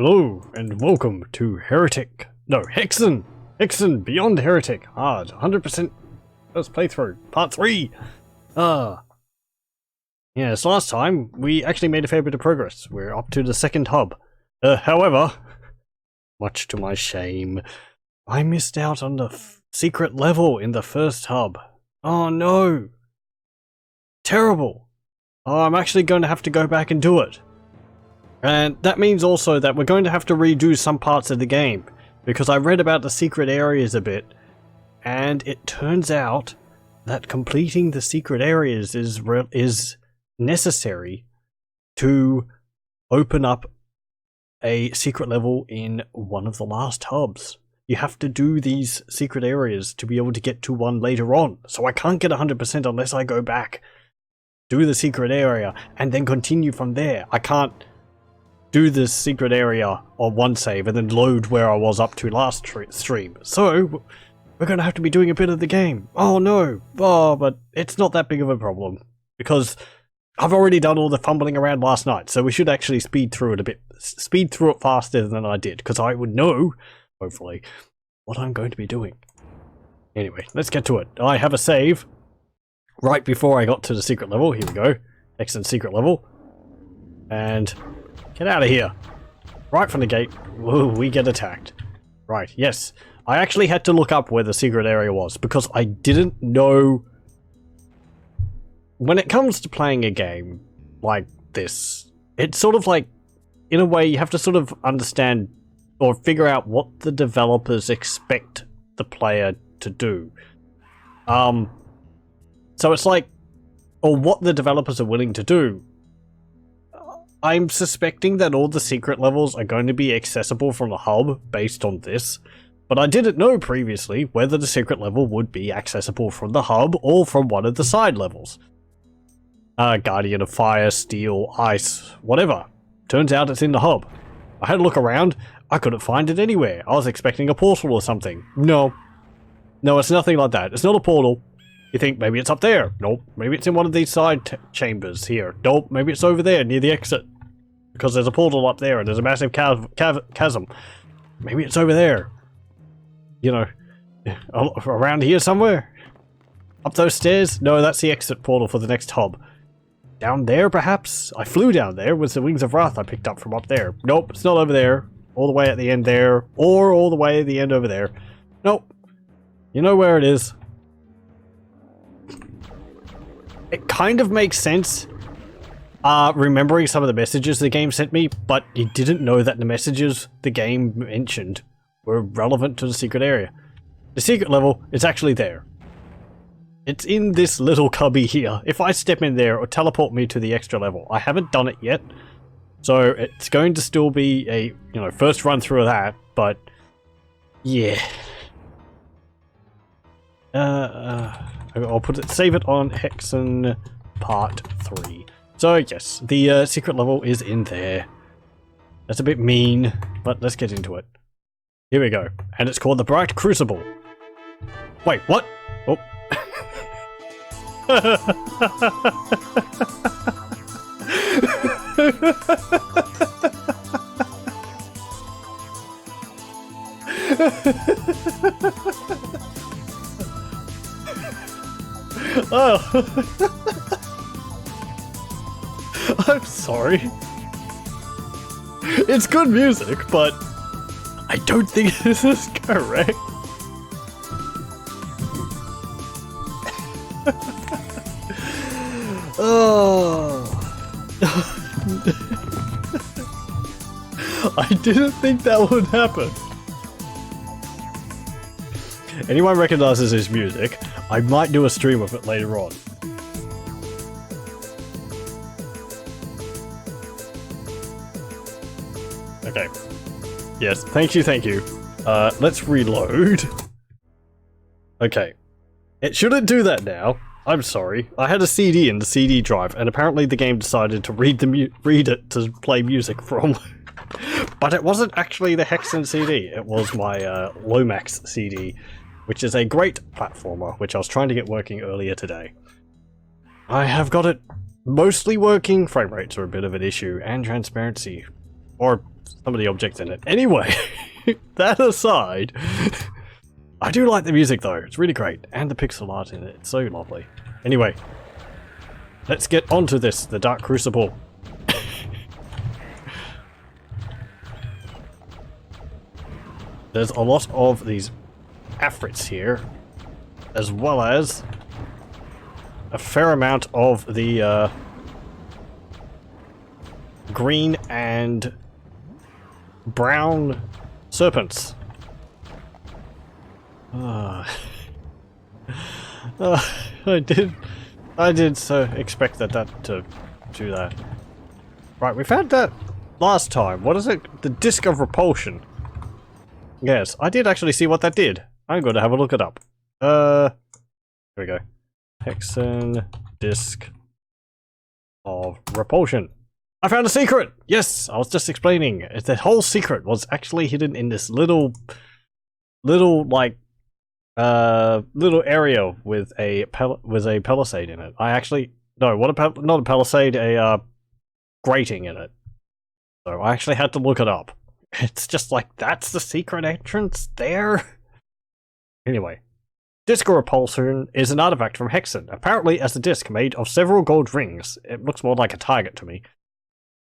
Hello, and welcome to Heretic. No, Hexen! Hexen Beyond Heretic. Hard. 100% first playthrough. Part 3! Yes, last time we actually made a fair bit of progress. We're up to the second hub. However, much to my shame, I missed out on the secret level in the first hub. Oh no! Terrible! Oh, I'm actually going to have to go back and do it. And that means also that we're going to have to redo some parts of the game, because I read about the secret areas a bit, and it turns out that completing the secret areas is necessary to open up a secret level in one of the last hubs. You have to do these secret areas to be able to get to one later on, so I can't get 100% unless I go back, do the secret area, and then continue from there. I can't do this secret area on one save and then load where I was up to last stream. So, we're going to have to be doing a bit of the game. Oh no! Oh, but it's not that big of a problem, because I've already done all the fumbling around last night, so we should actually speed through it faster than I did, because I would know, hopefully, what I'm going to be doing. Anyway, let's get to it. I have a save right before I got to the secret level. Here we go. Excellent secret level. And get out of here. Right from the gate. Whoa, we get attacked. Right, yes. I actually had to look up where the secret area was, because I didn't know. When it comes to playing a game like this, it's sort of like, in a way, you have to sort of understand or figure out what the developers expect the player to do. So it's like, or what the developers are willing to do. I'm suspecting that all the secret levels are going to be accessible from the hub based on this, but I didn't know previously whether the secret level would be accessible from the hub or from one of the side levels. Guardian of Fire, Steel, Ice, whatever. Turns out it's in the hub. I had a look around, I couldn't find it anywhere. I was expecting a portal or something. No, it's nothing like that. It's not a portal. You think maybe it's up there. Nope. Maybe it's in one of these side chambers here. Nope. Maybe it's over there near the exit, because there's a portal up there and there's a massive chasm. Maybe it's over there. You know, around here somewhere. Up those stairs? No, that's the exit portal for the next hub. Down there, perhaps? I flew down there with the Wings of Wrath I picked up from up there. Nope, it's not over there. All the way at the end there. Or all the way at the end over there. Nope. You know where it is. It kind of makes sense, remembering some of the messages the game sent me, but you didn't know that the messages the game mentioned were relevant to the secret area. The secret level is actually there. It's in this little cubby here. If I step in there, it'll teleport me to the extra level. I haven't done it yet, so it's going to still be a, first run through of that, but yeah. I'll save it on Hexen Part 3. So yes, the secret level is in there. That's a bit mean, but let's get into it. Here we go. And it's called the Bright Crucible. Wait, what? Oh. Oh. I'm sorry. It's good music, but I don't think this is correct. Oh. I didn't think that would happen. Anyone recognizes his music? I might do a stream of it later on. Okay. Yes, thank you. Let's reload. Okay. It shouldn't do that now. I'm sorry. I had a CD in the CD drive, and apparently the game decided to read it to play music from. But it wasn't actually the Hexen CD. It was my Lomax CD, which is a great platformer, which I was trying to get working earlier today. I have got it mostly working. Frame rates are a bit of an issue, and transparency. Or some of the objects in it. Anyway, that aside, I do like the music though. It's really great. And the pixel art in it. It's so lovely. Anyway, let's get onto this, the Dark Crucible. There's a lot of these afrits here, as well as a fair amount of the green and brown serpents. I did so expect that to do that. Right, we found that last time. What is it? The Disc of Repulsion. Yes, I did actually see what that did. I'm going to have a look it up. Here we go. Hexen Disc of Repulsion. I found a secret! Yes, I was just explaining. The whole secret was actually hidden in this little like little area with a palisade in it. Not a palisade, a grating in it. So I actually had to look it up. It's just like, that's the secret entrance there? Anyway, Disc of Repulsion is an artifact from Hexen, apparently as a disc made of several gold rings. It looks more like a target to me.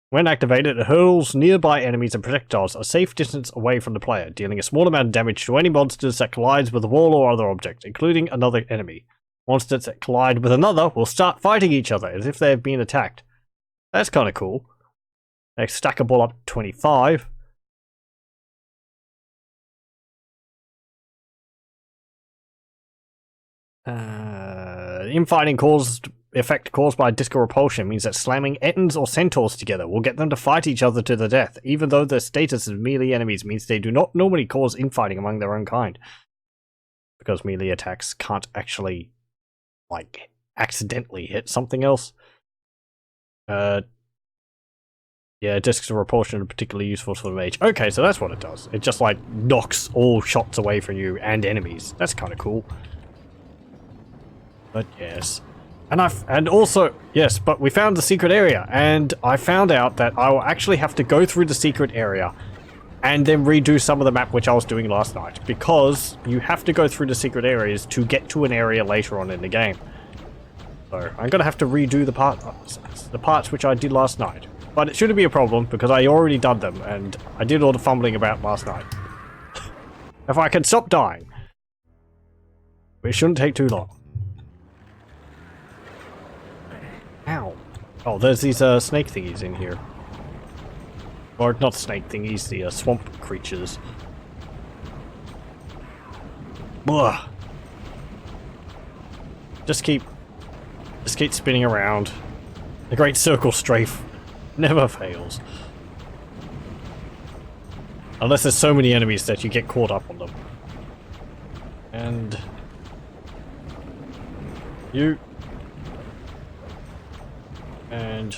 When activated, it hurls nearby enemies and projectiles a safe distance away from the player, dealing a small amount of damage to any monsters that collides with a wall or other object, including another enemy. Monsters that collide with another will start fighting each other as if they have been attacked. That's kind of cool. They stackable up to 25. Infighting effect caused by Disc of Repulsion means that slamming Ettins or Centaurs together will get them to fight each other to the death, even though their status as melee enemies means they do not normally cause infighting among their own kind. Because melee attacks can't actually, like, accidentally hit something else. Yeah, Discs of Repulsion are particularly useful for the mage. Okay, so that's what it does. It just, like, knocks all shots away from you and enemies. That's kind of cool. But yes. And also, yes, but we found the secret area, and I found out that I will actually have to go through the secret area and then redo some of the map which I was doing last night, because you have to go through the secret areas to get to an area later on in the game. So I'm gonna have to redo the parts which I did last night. But it shouldn't be a problem, because I already done them, and I did all the fumbling about last night. If I can stop dying. It shouldn't take too long. Ow. Oh, there's these snake thingies in here. Or not snake thingies, the swamp creatures. Ugh. Just keep spinning around. The great circle strafe never fails. Unless there's so many enemies that you get caught up on them. And you. And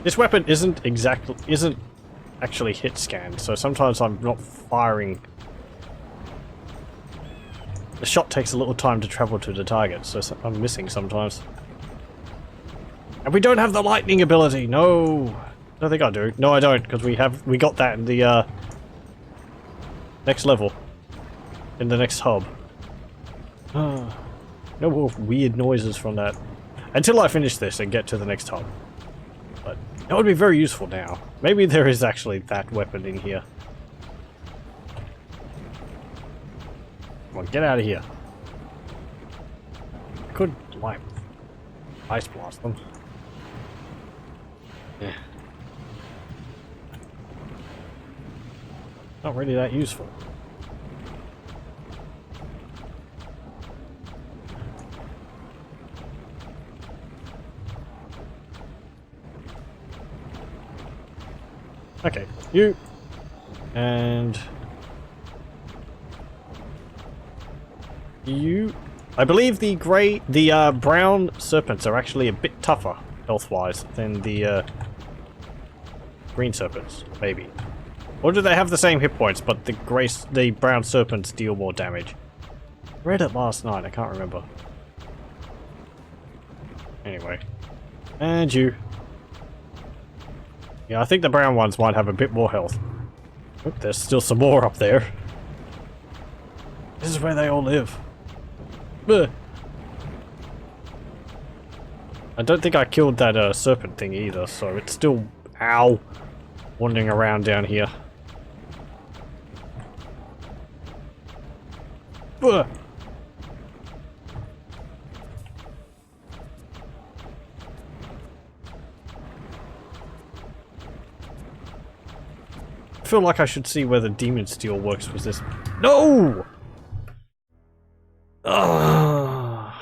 this weapon isn't actually hit scanned, so sometimes I'm not firing. The shot takes a little time to travel to the target, so I'm missing sometimes. And we don't have the lightning ability. No, I think I do. No, I don't, because we got that in the next level, in the next hub. No more weird noises from that. Until I finish this and get to the next hub. But that would be very useful now. Maybe there is actually that weapon in here. Come on, get out of here. I could, like, ice blast them. Yeah. Not really that useful. Okay, you and you. I believe the brown serpents are actually a bit tougher health-wise than the green serpents, maybe. Or do they have the same hit points, but the brown serpents deal more damage? I read it last night. I can't remember. Anyway, and you. Yeah, I think the brown ones might have a bit more health. Oh, there's still some more up there. This is where they all live. Ugh. I don't think I killed that serpent thing either, so it's still, ow, wandering around down here. Ugh. I feel like I should see where the demon steel works with this. No! Ugh.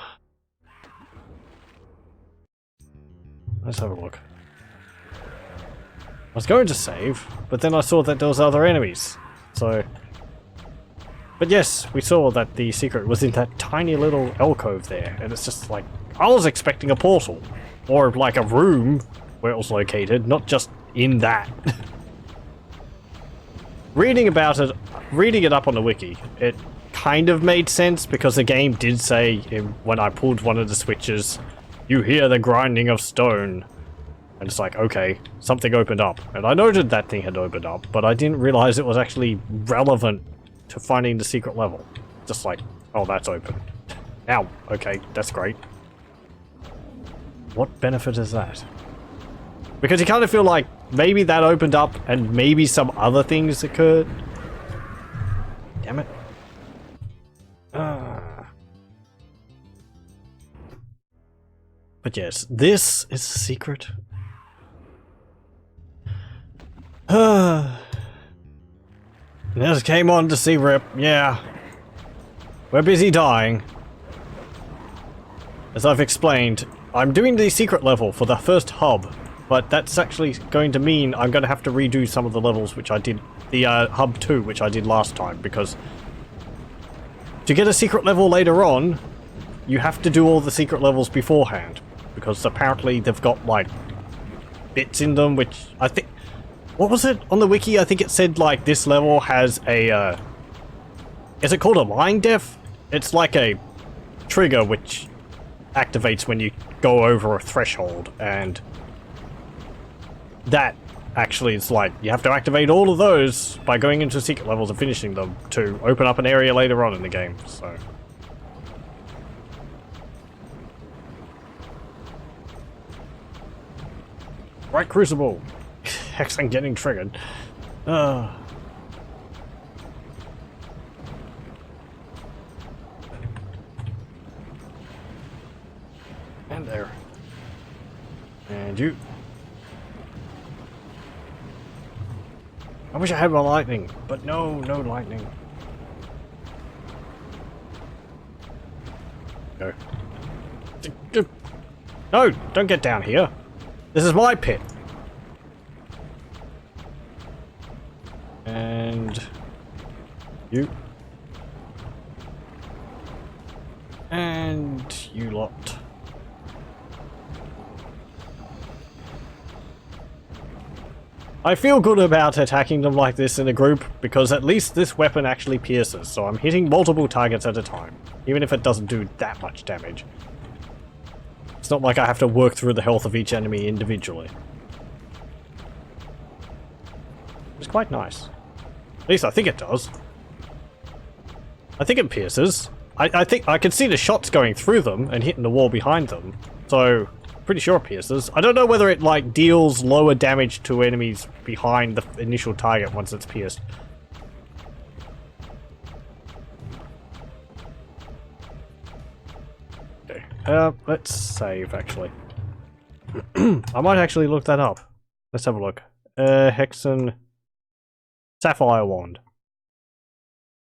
Let's have a look. I was going to save, but then I saw that there was other enemies. So... But yes, we saw that the secret was in that tiny little alcove there, and it's just like... I was expecting a portal. Or like a room where it was located, not just in that. Reading about it, reading it up on the wiki, it kind of made sense because the game did say when I pulled one of the switches, you hear the grinding of stone. And it's like, okay, something opened up. And I noted that thing had opened up, but I didn't realize it was actually relevant to finding the secret level. Just like, oh, that's open. Ow, okay, that's great. What benefit is that? Because you kind of feel like maybe that opened up and maybe some other things occurred. Damn it. But yes, this is a secret. Just came on to see Rip, yeah. We're busy dying. As I've explained, I'm doing the secret level for the first hub. But that's actually going to mean I'm going to have to redo some of the levels which I did, the hub 2 which I did last time, because to get a secret level later on, you have to do all the secret levels beforehand, because apparently they've got like bits in them which I think, what was it on the wiki? I think it said like this level has a, is it called a lying death? It's like a trigger which activates when you go over a threshold, and that actually is like, you have to activate all of those by going into secret levels and finishing them to open up an area later on in the game, so... Right Crucible! Hexen getting triggered. And there. And you. I wish I had my lightning, but no lightning. Go. No, don't get down here. This is my pit. And you. And you lot. I feel good about attacking them like this in a group, because at least this weapon actually pierces, so I'm hitting multiple targets at a time, even if it doesn't do that much damage. It's not like I have to work through the health of each enemy individually. It's quite nice. At least I think it does. I think it pierces. I think I can see the shots going through them and hitting the wall behind them, so... Pretty sure it pierces. I don't know whether it like deals lower damage to enemies behind the initial target once it's pierced. Okay. Let's save actually. I might actually look that up. Let's have a look. Hexen Sapphire Wand.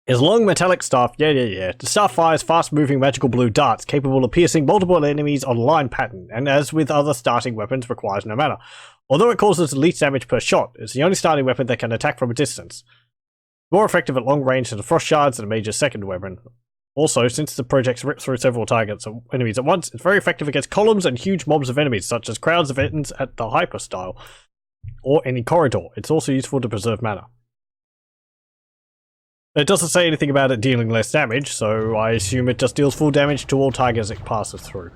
His long metallic staff, yeah. The staff fires fast-moving magical blue darts capable of piercing multiple enemies on a line pattern, and as with other starting weapons, requires no mana. Although it causes the least damage per shot, it's the only starting weapon that can attack from a distance. More effective at long range than the frost shards and a major second weapon. Also, since the projects rip through several targets or enemies at once, it's very effective against columns and huge mobs of enemies, such as crowds of Ettins at the hyper style, or any corridor. It's also useful to preserve mana. It doesn't say anything about it dealing less damage, so I assume it just deals full damage to all targets it passes through.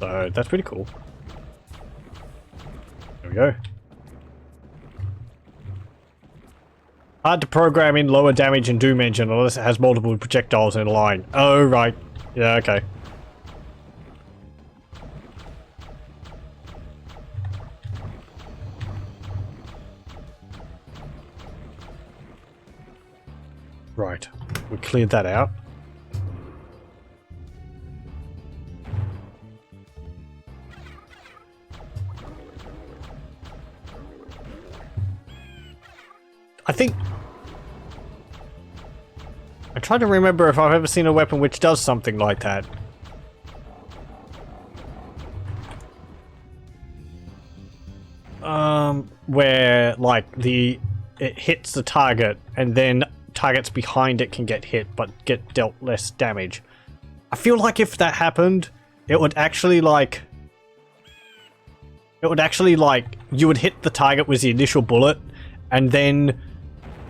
So, that's pretty cool. There we go. Hard to program in lower damage in Doom Engine unless it has multiple projectiles in a line. Oh, right. Yeah, okay. Right. We cleared that out. I think... I'm trying to remember if I've ever seen a weapon which does something like that. Where, like, it hits the target, and then targets behind it can get hit, but get dealt less damage. I feel like if that happened, it would actually, like... you would hit the target with the initial bullet, and then...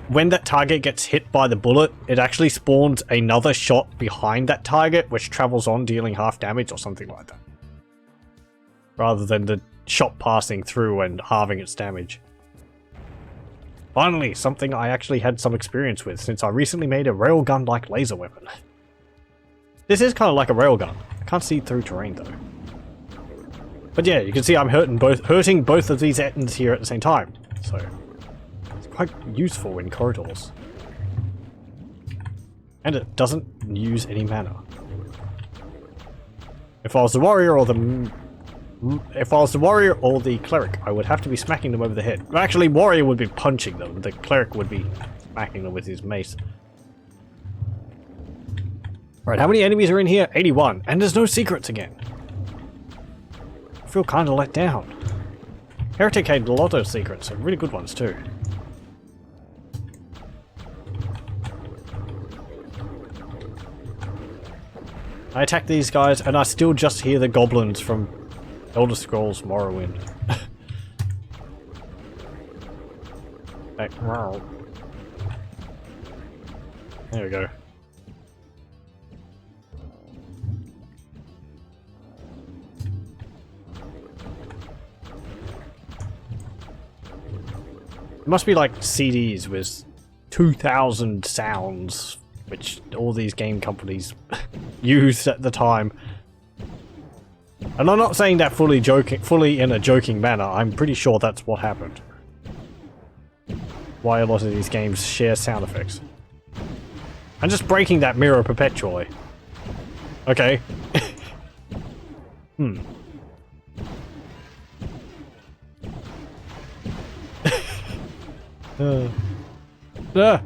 when that target gets hit by the bullet, it actually spawns another shot behind that target, which travels on, dealing half damage or something like that. Rather than the shot passing through and halving its damage. Finally, something I actually had some experience with, since I recently made a railgun-like laser weapon. This is kind of like a railgun. I can't see through terrain, though. But yeah, you can see I'm hurting both of these ends here at the same time, so... quite useful in corridors. And it doesn't use any mana. If I was the warrior or the cleric, I would have to be smacking them over the head. Actually, warrior would be punching them. The cleric would be smacking them with his mace. Right, how many enemies are in here? 81. And there's no secrets again. I feel kind of let down. Heretic had a lot of secrets, and really good ones too. I attack these guys, and I still just hear the goblins from Elder Scrolls Morrowind. Like, wow. There we go. It must be like CDs with 2,000 sounds, which all these game companies used at the time. And I'm not saying that fully in a joking manner. I'm pretty sure that's what happened. Why a lot of these games share sound effects. I'm just breaking that mirror perpetually. Okay. Hmm. No!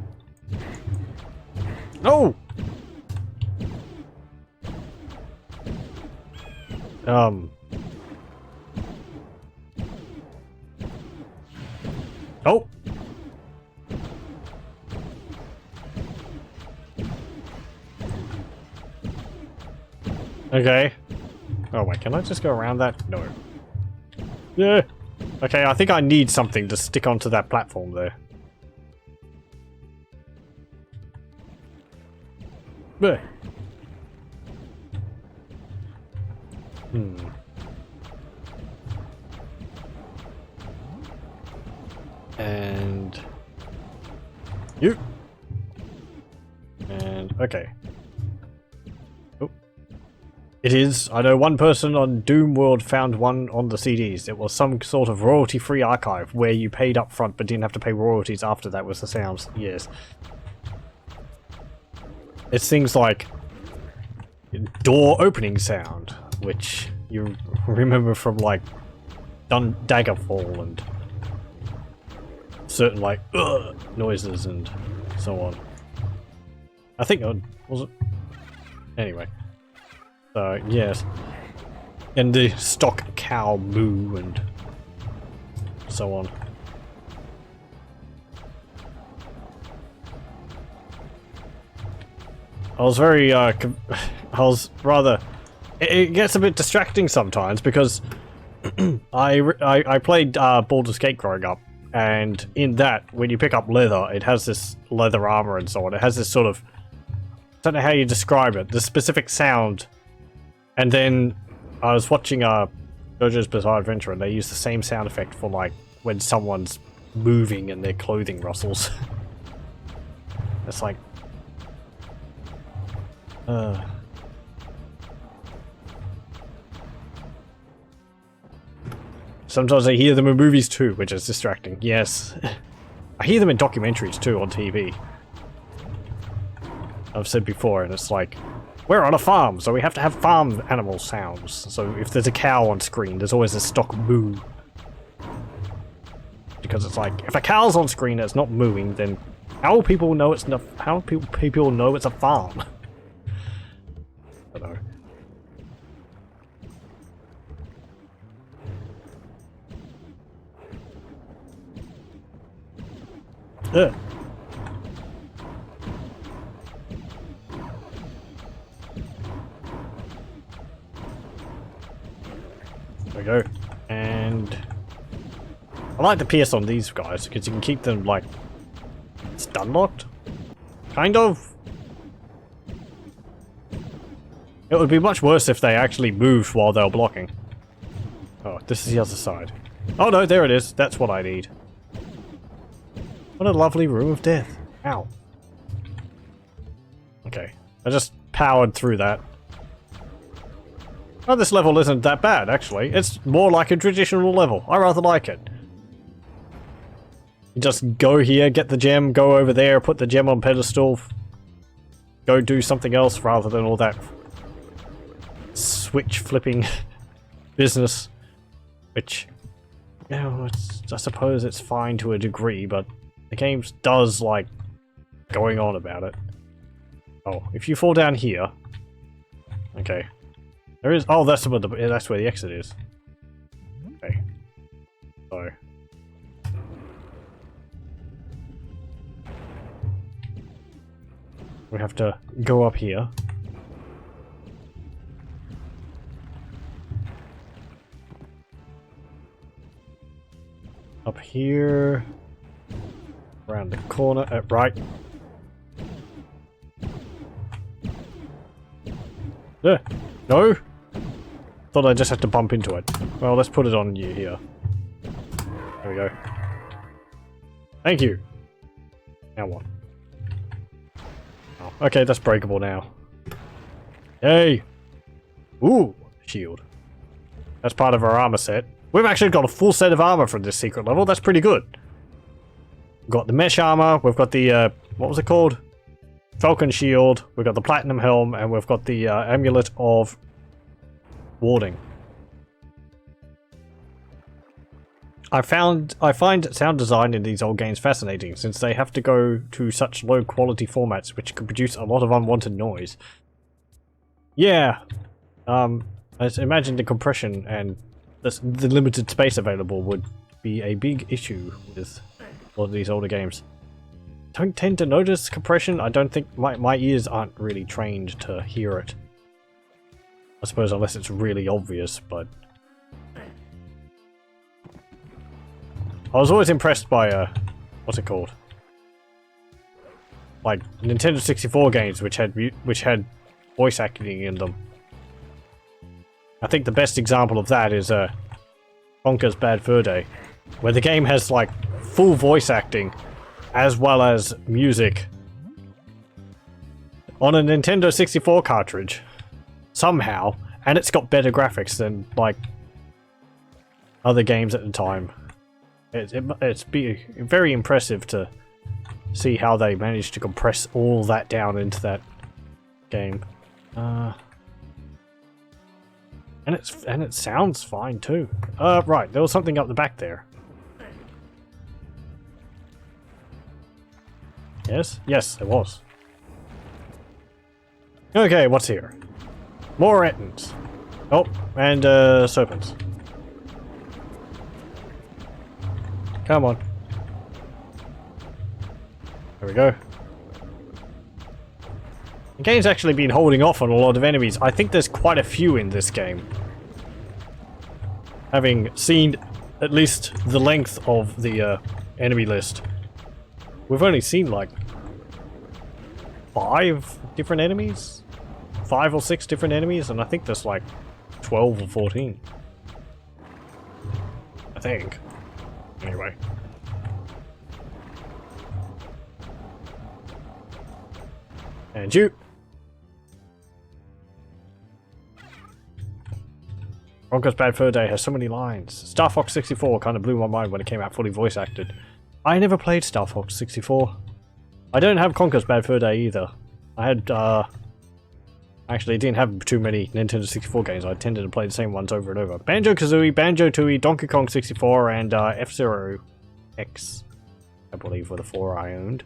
Oh! Okay. Oh wait, can I just go around that? No. Yeah. Okay, I think I need something to stick onto that platform there. Bleh. Hmm. And you. And okay. Oh. It is. I know one person on Doom World found one on the CDs. It was some sort of royalty-free archive where you paid up front but didn't have to pay royalties after that with the sounds. Yes. It's things like door opening sound, which you remember from like Daggerfall and certain like noises and so on. I think was it? Anyway. So yes. And the stock cow moo and so on. I was very, it gets a bit distracting sometimes because I played Baldur's Gate growing up, and in that, when you pick up leather, it has this leather armor and so on. It has this sort of, I don't know how you describe it, this specific sound. And then I was watching JoJo's Bizarre Adventure, and they use the same sound effect for like when someone's moving and their clothing rustles. It's like, sometimes I hear them in movies too, which is distracting. Yes, I hear them in documentaries too on TV. I've said before, and it's like, we're on a farm, so we have to have farm animal sounds. So if there's a cow on screen, there's always a stock moo. Because it's like, if a cow's on screen that's not mooing, then how will people know it's not? How will people know it's a farm? I don't know. Ugh. There we go. And I like the PS on these guys because you can keep them like stun locked. Kind of. It would be much worse if they actually moved while they were blocking. Oh, this is the other side. Oh no, there it is. That's what I need. What a lovely room of death. Ow. Okay. I just powered through that. Oh, this level isn't that bad, actually. It's more like a traditional level. I rather like it. You just go here, get the gem, go over there, put the gem on pedestal, go do something else rather than all that switch flipping business. Which, you know, I suppose it's fine to a degree, but the game does like going on about it. Oh, if you fall down here... Okay. There is... Oh, that's where the exit is. Okay. So... we have to go up here. Up here. Around the corner. Right. No! Thought I just had to bump into it. Well, let's put it on you here. There we go. Thank you! Now what? Oh, okay, that's breakable now. Yay! Ooh! Shield. That's part of our armor set. We've actually got a full set of armor from this secret level. That's pretty good. We've got the mesh armor. We've got the, what was it called? Falcon shield. We've got the platinum helm. And we've got the amulet of warding. I find sound design in these old games fascinating, since they have to go to such low quality formats which can produce a lot of unwanted noise. Yeah. I imagine the compression and the limited space available would be a big issue with a lot of these older games. Don't tend to notice compression. I don't think my ears aren't really trained to hear it. I suppose unless it's really obvious, but I was always impressed by what's it called? Like Nintendo 64 games which had voice acting in them. I think the best example of that is Conker's Bad Fur Day, where the game has like full voice acting as well as music on a Nintendo 64 cartridge somehow, and it's got better graphics than like other games at the time. It's very impressive to see how they managed to compress all that down into that game. And it sounds fine too. Right, there was something up the back there. Yes? Yes, there was. Okay, what's here? More Ettins. Oh, and serpents. Come on. There we go. The game's actually been holding off on a lot of enemies. I think there's quite a few in this game. Having seen at least the length of the enemy list. We've only seen like 5 different enemies? 5 or 6 different enemies, and I think there's like 12 or 14. think. Anyway. And you. Ronko's Bad Fur Day has so many lines. Star Fox 64 kind of blew my mind when it came out fully voice acted. I never played Star Fox 64. I don't have Conker's Bad Fur Day either. I had, actually, I didn't have too many Nintendo 64 games. I tended to play the same ones over and over. Banjo-Kazooie, Banjo-Tooie, Donkey Kong 64, and F-Zero X, I believe, were the 4 I owned.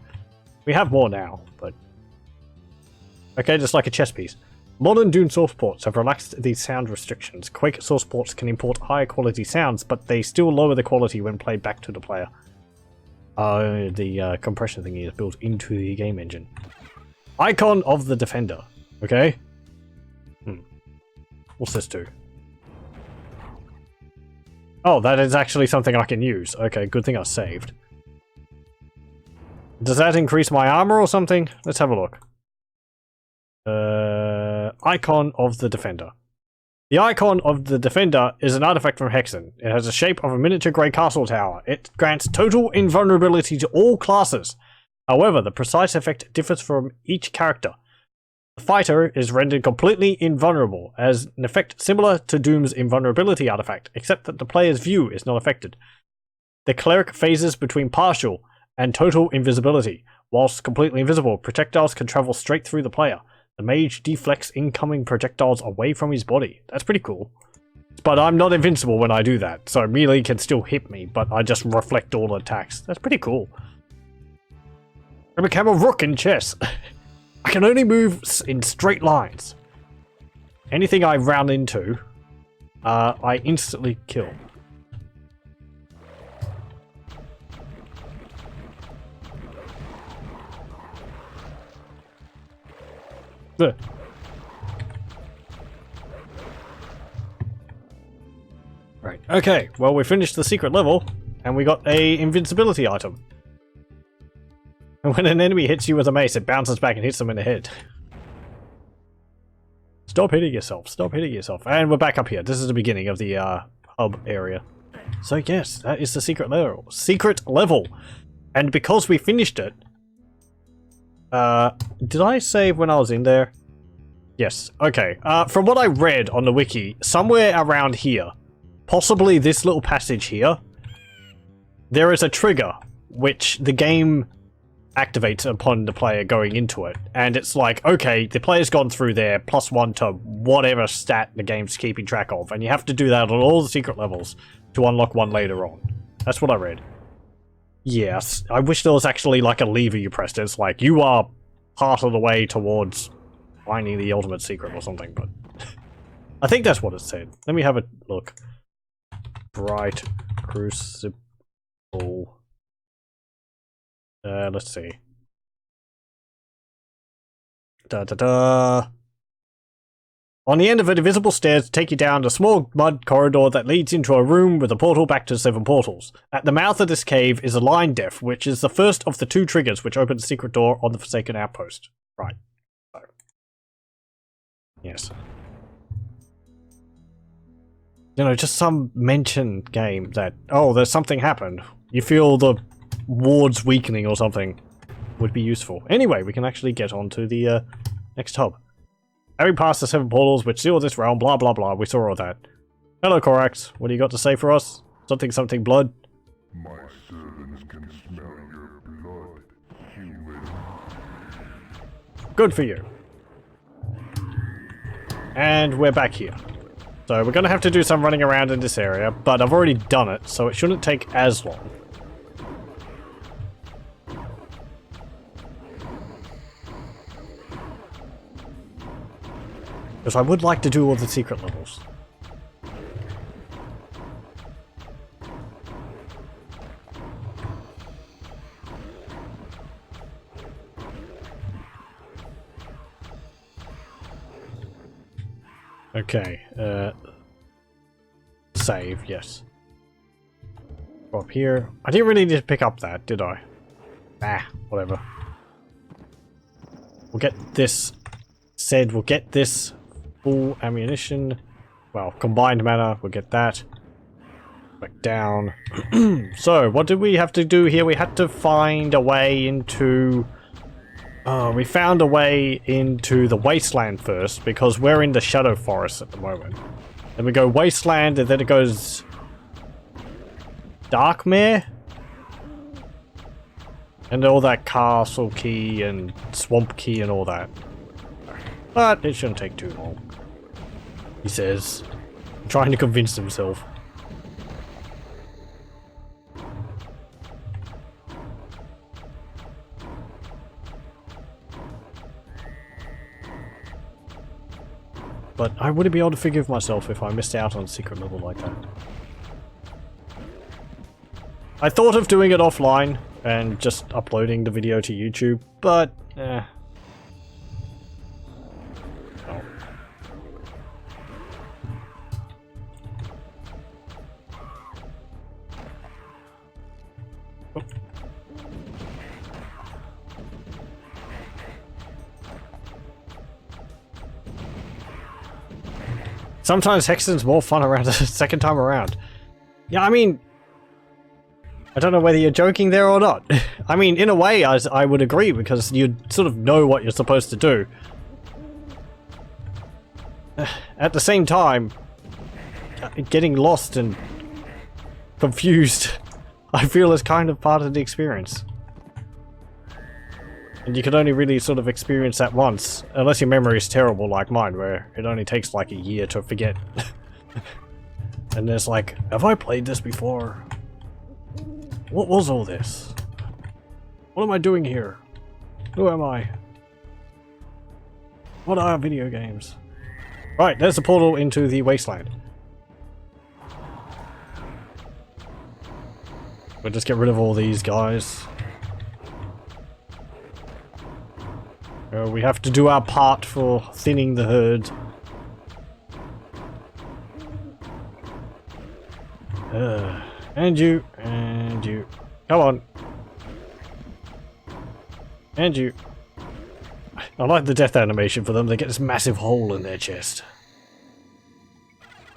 We have more now, but... Okay, just like a chess piece. Modern Dune source ports have relaxed these sound restrictions. Quake source ports can import higher quality sounds, but they still lower the quality when played back to the player. The compression thingy is built into the game engine. Icon of the Defender. Okay? What's this do? Oh, that is actually something I can use. Okay, good thing I saved. Does that increase my armor or something? Let's have a look. Icon of the Defender. The Icon of the Defender is an artifact from Hexen. It has the shape of a miniature grey castle tower. It grants total invulnerability to all classes. However, the precise effect differs from each character. The fighter is rendered completely invulnerable, as an effect similar to Doom's invulnerability artifact, except that the player's view is not affected. The cleric phases between partial and total invisibility. Whilst completely invisible, projectiles can travel straight through the player. The mage deflects incoming projectiles away from his body. That's pretty cool. But I'm not invincible when I do that, so melee can still hit me, but I just reflect all attacks. That's pretty cool. I became a rook in chess. I can only move in straight lines. Anything I round into, I instantly kill. Ugh. Right, okay, well we finished the secret level, and we got a invincibility item. And when an enemy hits you with a mace, it bounces back and hits them in the head. Stop hitting yourself, stop hitting yourself. And we're back up here. This is the beginning of the hub area. So yes, that is the secret level. Secret level! And because we finished it... did I save when I was in there? Yes, okay. From what I read on the wiki, somewhere around here, possibly this little passage here, there is a trigger which the game activates upon the player going into it. And it's like, okay, the player's gone through there, +1 to whatever stat the game's keeping track of. And you have to do that on all the secret levels to unlock one later on. That's what I read. Yes, I wish there was actually like a lever you pressed. It's like, you are part of the way towards finding the ultimate secret or something, but... I think that's what it said. Let me have a look. Bright Crucible. Let's see. Da-da-da. On the end of it, invisible stairs take you down a small mud corridor that leads into a room with a portal back to 7 portals. At the mouth of this cave is a line def, which is the first of the 2 triggers which open the secret door on the Forsaken Outpost. Right. So. Yes. You know, just some mention game that, oh, there's something happened. You feel the wards weakening or something would be useful. Anyway, we can actually get on to the next hub. Having passed the 7 portals which seal this realm, blah blah blah, we saw all that. Hello, Korax. What do you got to say for us? Something something blood? My servants can smell your blood, human. Good for you. And we're back here. So we're gonna have to do some running around in this area, but I've already done it, so it shouldn't take as long. Because I would like to do all the secret levels. Okay, save, yes. Go up here. I didn't really need to pick up that, did I? Ah, whatever. We'll get this. Said we'll get this full ammunition. Well, combined mana, we'll get that. Back down. So, what did we have to do here? We had to find a way into... we found a way into the wasteland first, because we're in the Shadow Forest at the moment. Then we go wasteland, and then it goes... Darkmere? And all that castle key and swamp key and all that. But it shouldn't take too long. He says, trying to convince himself. But I wouldn't be able to forgive myself if I missed out on a secret level like that. I thought of doing it offline and just uploading the video to YouTube, but oh. Oh. Sometimes Hexen's more fun around the second time around. Yeah, I mean, I don't know whether you're joking there or not. I mean, in a way, I would agree, because you sort of know what you're supposed to do. At the same time, getting lost and confused, I feel, is kind of part of the experience. And you can only really sort of experience that once, unless your memory is terrible like mine, where it only takes like a year to forget. And there's like, have I played this before? What was all this? What am I doing here? Who am I? What are video games? Right, there's the portal into the wasteland. We'll just get rid of all these guys. We have to do our part for thinning the herd. And you. Come on. And you. I like the death animation for them. They get this massive hole in their chest.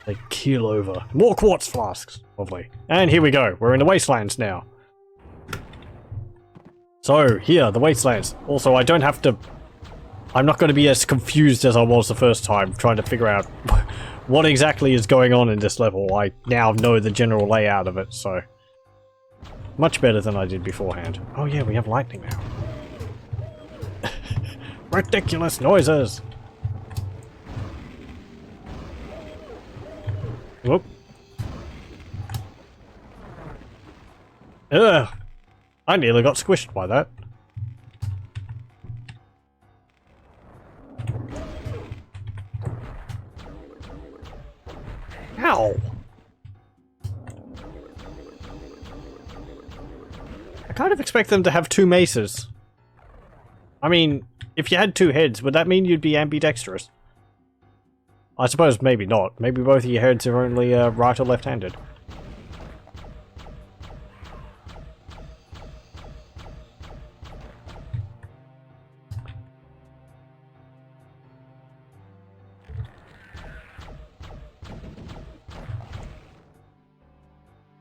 They keel over. More quartz flasks. Lovely. And here we go. We're in the wastelands now. So, here, the wastelands. Also, I don't have to... I'm not going to be as confused as I was the first time, trying to figure out what exactly is going on in this level. I now know the general layout of it, so... Much better than I did beforehand. Oh yeah, we have lightning now. Ridiculous noises! Whoop. Ugh! I nearly got squished by that. Ow! I kind of expect them to have two maces. I mean, if you had two heads, would that mean you'd be ambidextrous? I suppose maybe not. Maybe both of your heads are only right or left-handed.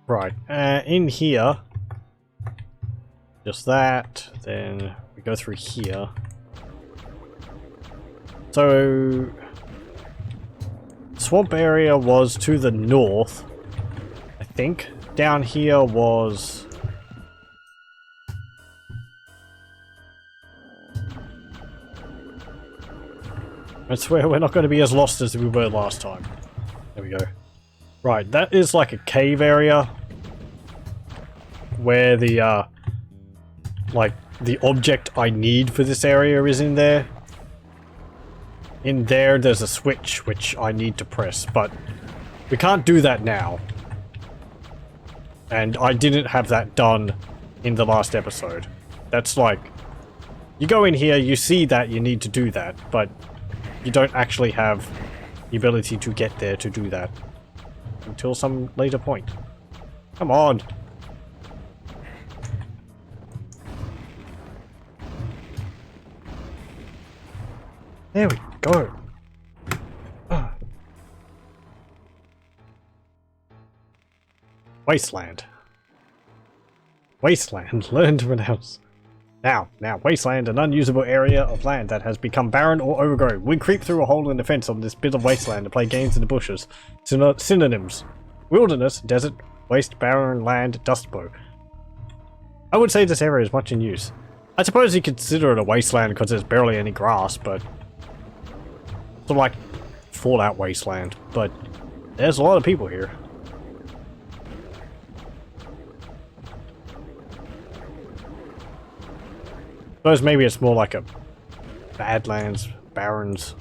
Right, in here, just that, then we go through here. So, swamp area was to the north, I think. Down here was... I swear we're not going to be as lost as we were last time. There we go. Right, that is like a cave area where the, like, the object I need for this area is in there. In there, there's a switch which I need to press, but we can't do that now. And I didn't have that done in the last episode. That's like, you go in here, you see that you need to do that, but you don't actually have the ability to get there to do that. Until some later point. Come on! There we go! Wasteland. Wasteland. Learn to pronounce. Now, wasteland, an unusable area of land that has become barren or overgrown. We creep through a hole in the fence on this bit of wasteland to play games in the bushes. Synonyms: wilderness, desert, waste, barren land, dust bowl. I would say this area is much in use. I suppose you consider it a wasteland because there's barely any grass, but sort of like Fallout wasteland. But there's a lot of people here. Suppose maybe it's more like a Badlands, Barrens.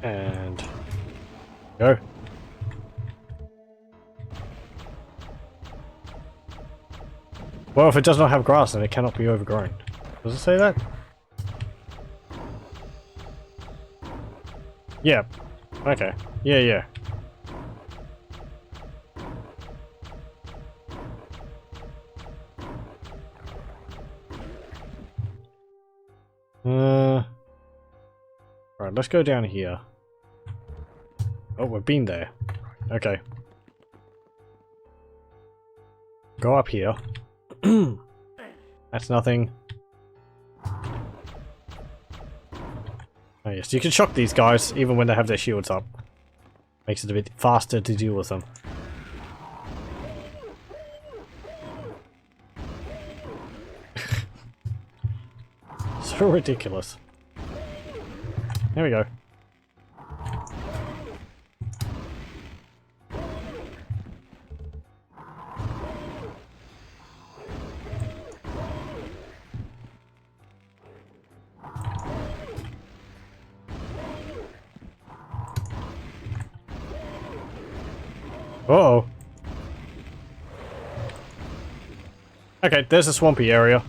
And go. Well, if it does not have grass, then it cannot be overgrown. Does it say that? Yeah. Okay. Yeah. Alright, let's go down here. Oh, we've been there. Okay. Go up here. That's nothing. Oh yes, you can shock these guys even when they have their shields up. Makes it a bit faster to deal with them. So ridiculous. There we go. Uh-oh. Okay, there's a swampy area.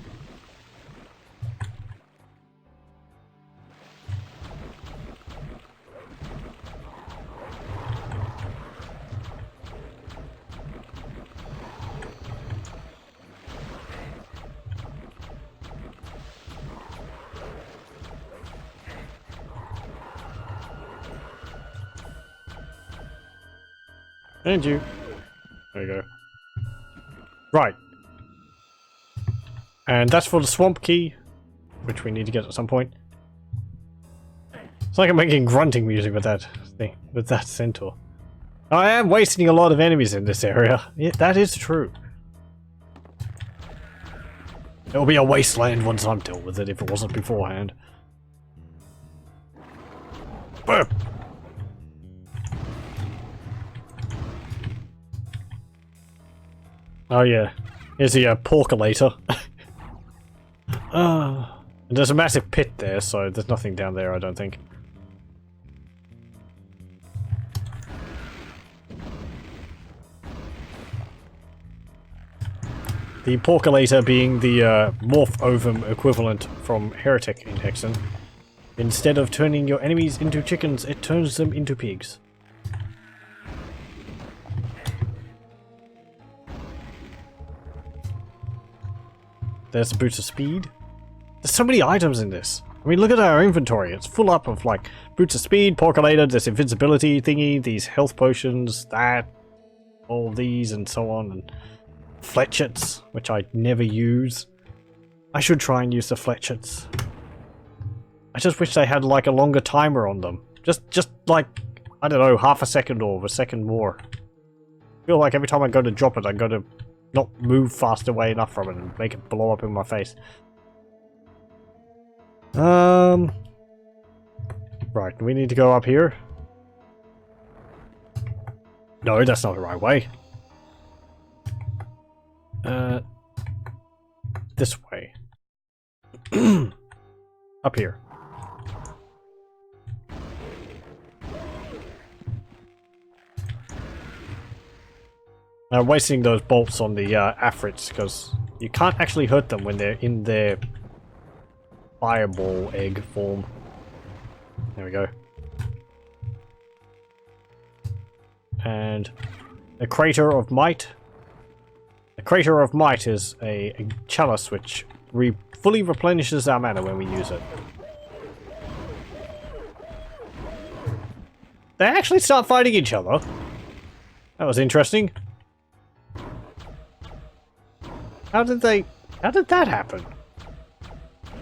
And you. There you go. Right. And that's for the swamp key, which we need to get at some point. It's like I'm making grunting music with that thing, with that centaur. I am wasting a lot of enemies in this area. Yeah, that is true. It'll be a wasteland once I'm dealt with it if it wasn't beforehand. Burp! Oh yeah, here's the porculator. There's a massive pit there, so there's nothing down there, I don't think. The porculator being the morph ovum equivalent from Heretic in Hexen. Instead of turning your enemies into chickens, it turns them into pigs. There's the boots of speed. There's so many items in this. I mean, look at our inventory. It's full up of like boots of speed, porculator, this invincibility thingy, these health potions, that, all these, and so on, and fletchets, which I never use. I should try and use the fletchets. I just wish they had like a longer timer on them. Just like, I don't know, half a second or a second more. I feel like every time I go to drop it, I go to not move fast away enough from it and make it blow up in my face. Right, we need to go up here. No, that's not the right way. This way. Up here. I'm wasting those bolts on the afrits because you can't actually hurt them when they're in their fireball egg form. There we go. And a crater of might. A crater of might is a chalice which fully replenishes our mana when we use it. They actually start fighting each other. That was interesting. How did that happen?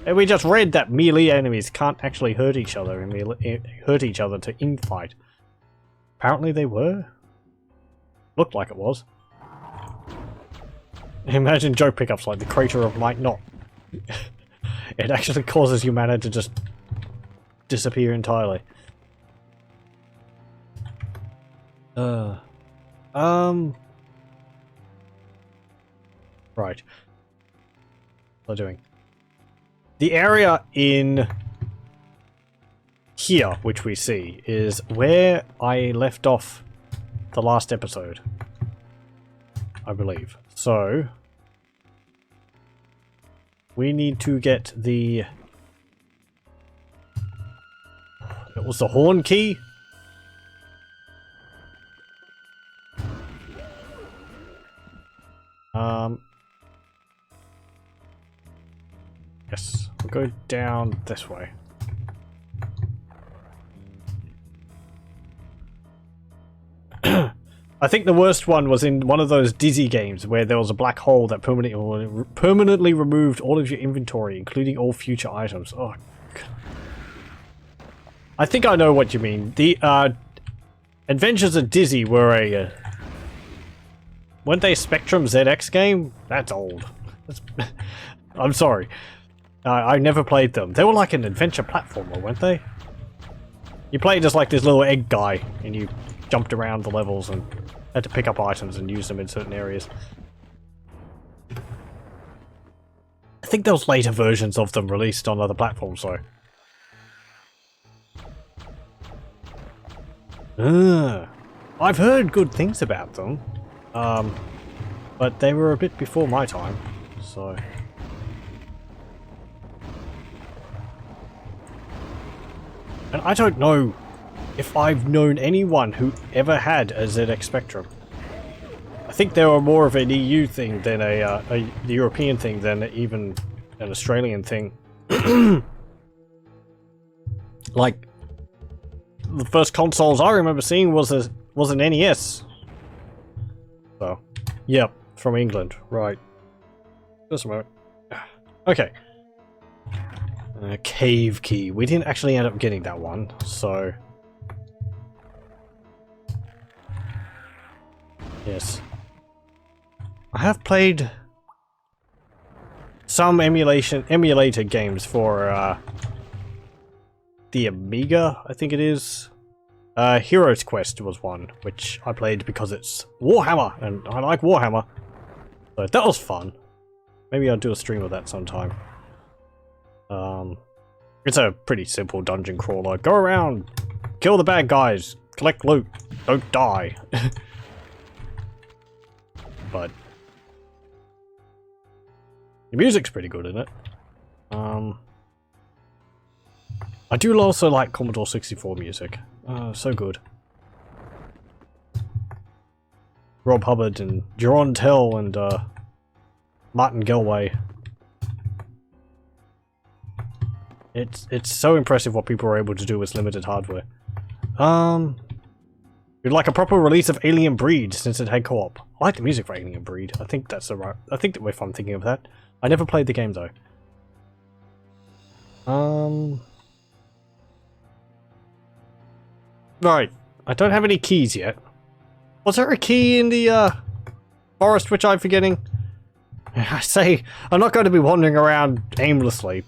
And we just read that melee enemies can't actually hurt each other to infight. Apparently they were. Looked like it was. Imagine joke pickups like the Crater of Might Not. It actually causes your mana to just disappear entirely. Right. What are we doing? The area in here, which we see, is where I left off the last episode, I believe. So, we need to get the... It was the horn key? Yes, we'll go down this way. I think the worst one was in one of those Dizzy games where there was a black hole that permanently removed all of your inventory, including all future items. Oh, God. I think I know what you mean. The Adventures of Dizzy were a... weren't they a Spectrum ZX game? That's old. I'm sorry. I never played them. They were like an adventure platformer, weren't they? You played as like this little egg guy, and you jumped around the levels and had to pick up items and use them in certain areas. I think there was later versions of them released on other platforms, though. I've heard good things about them. But they were a bit before my time, so... And I don't know if I've known anyone who ever had a ZX Spectrum. I think they were more of an EU thing than a European thing than even an Australian thing. Like, the first consoles I remember seeing was an NES. So, yep, from England, right. Just a moment. Okay. Cave key. We didn't actually end up getting that one, so... Yes. I have played some emulator games for the Amiga, I think it is. Hero's Quest was one, which I played because it's Warhammer, and I like Warhammer. So that was fun. Maybe I'll do a stream of that sometime. It's a pretty simple dungeon crawler. Go around, kill the bad guys, collect loot, don't die. But the music's pretty good in it. I do also like Commodore 64 music. So good. Rob Hubbard and Jerron Tell and Martin Galway. It's so impressive what people are able to do with limited hardware. We'd like a proper release of Alien Breed since it had co-op. I like the music for Alien Breed. I think that's the right. I think that if I'm thinking of that, I never played the game though. Right. I don't have any keys yet. Was there a key in the forest which I'm forgetting? I say I'm not going to be wandering around aimlessly.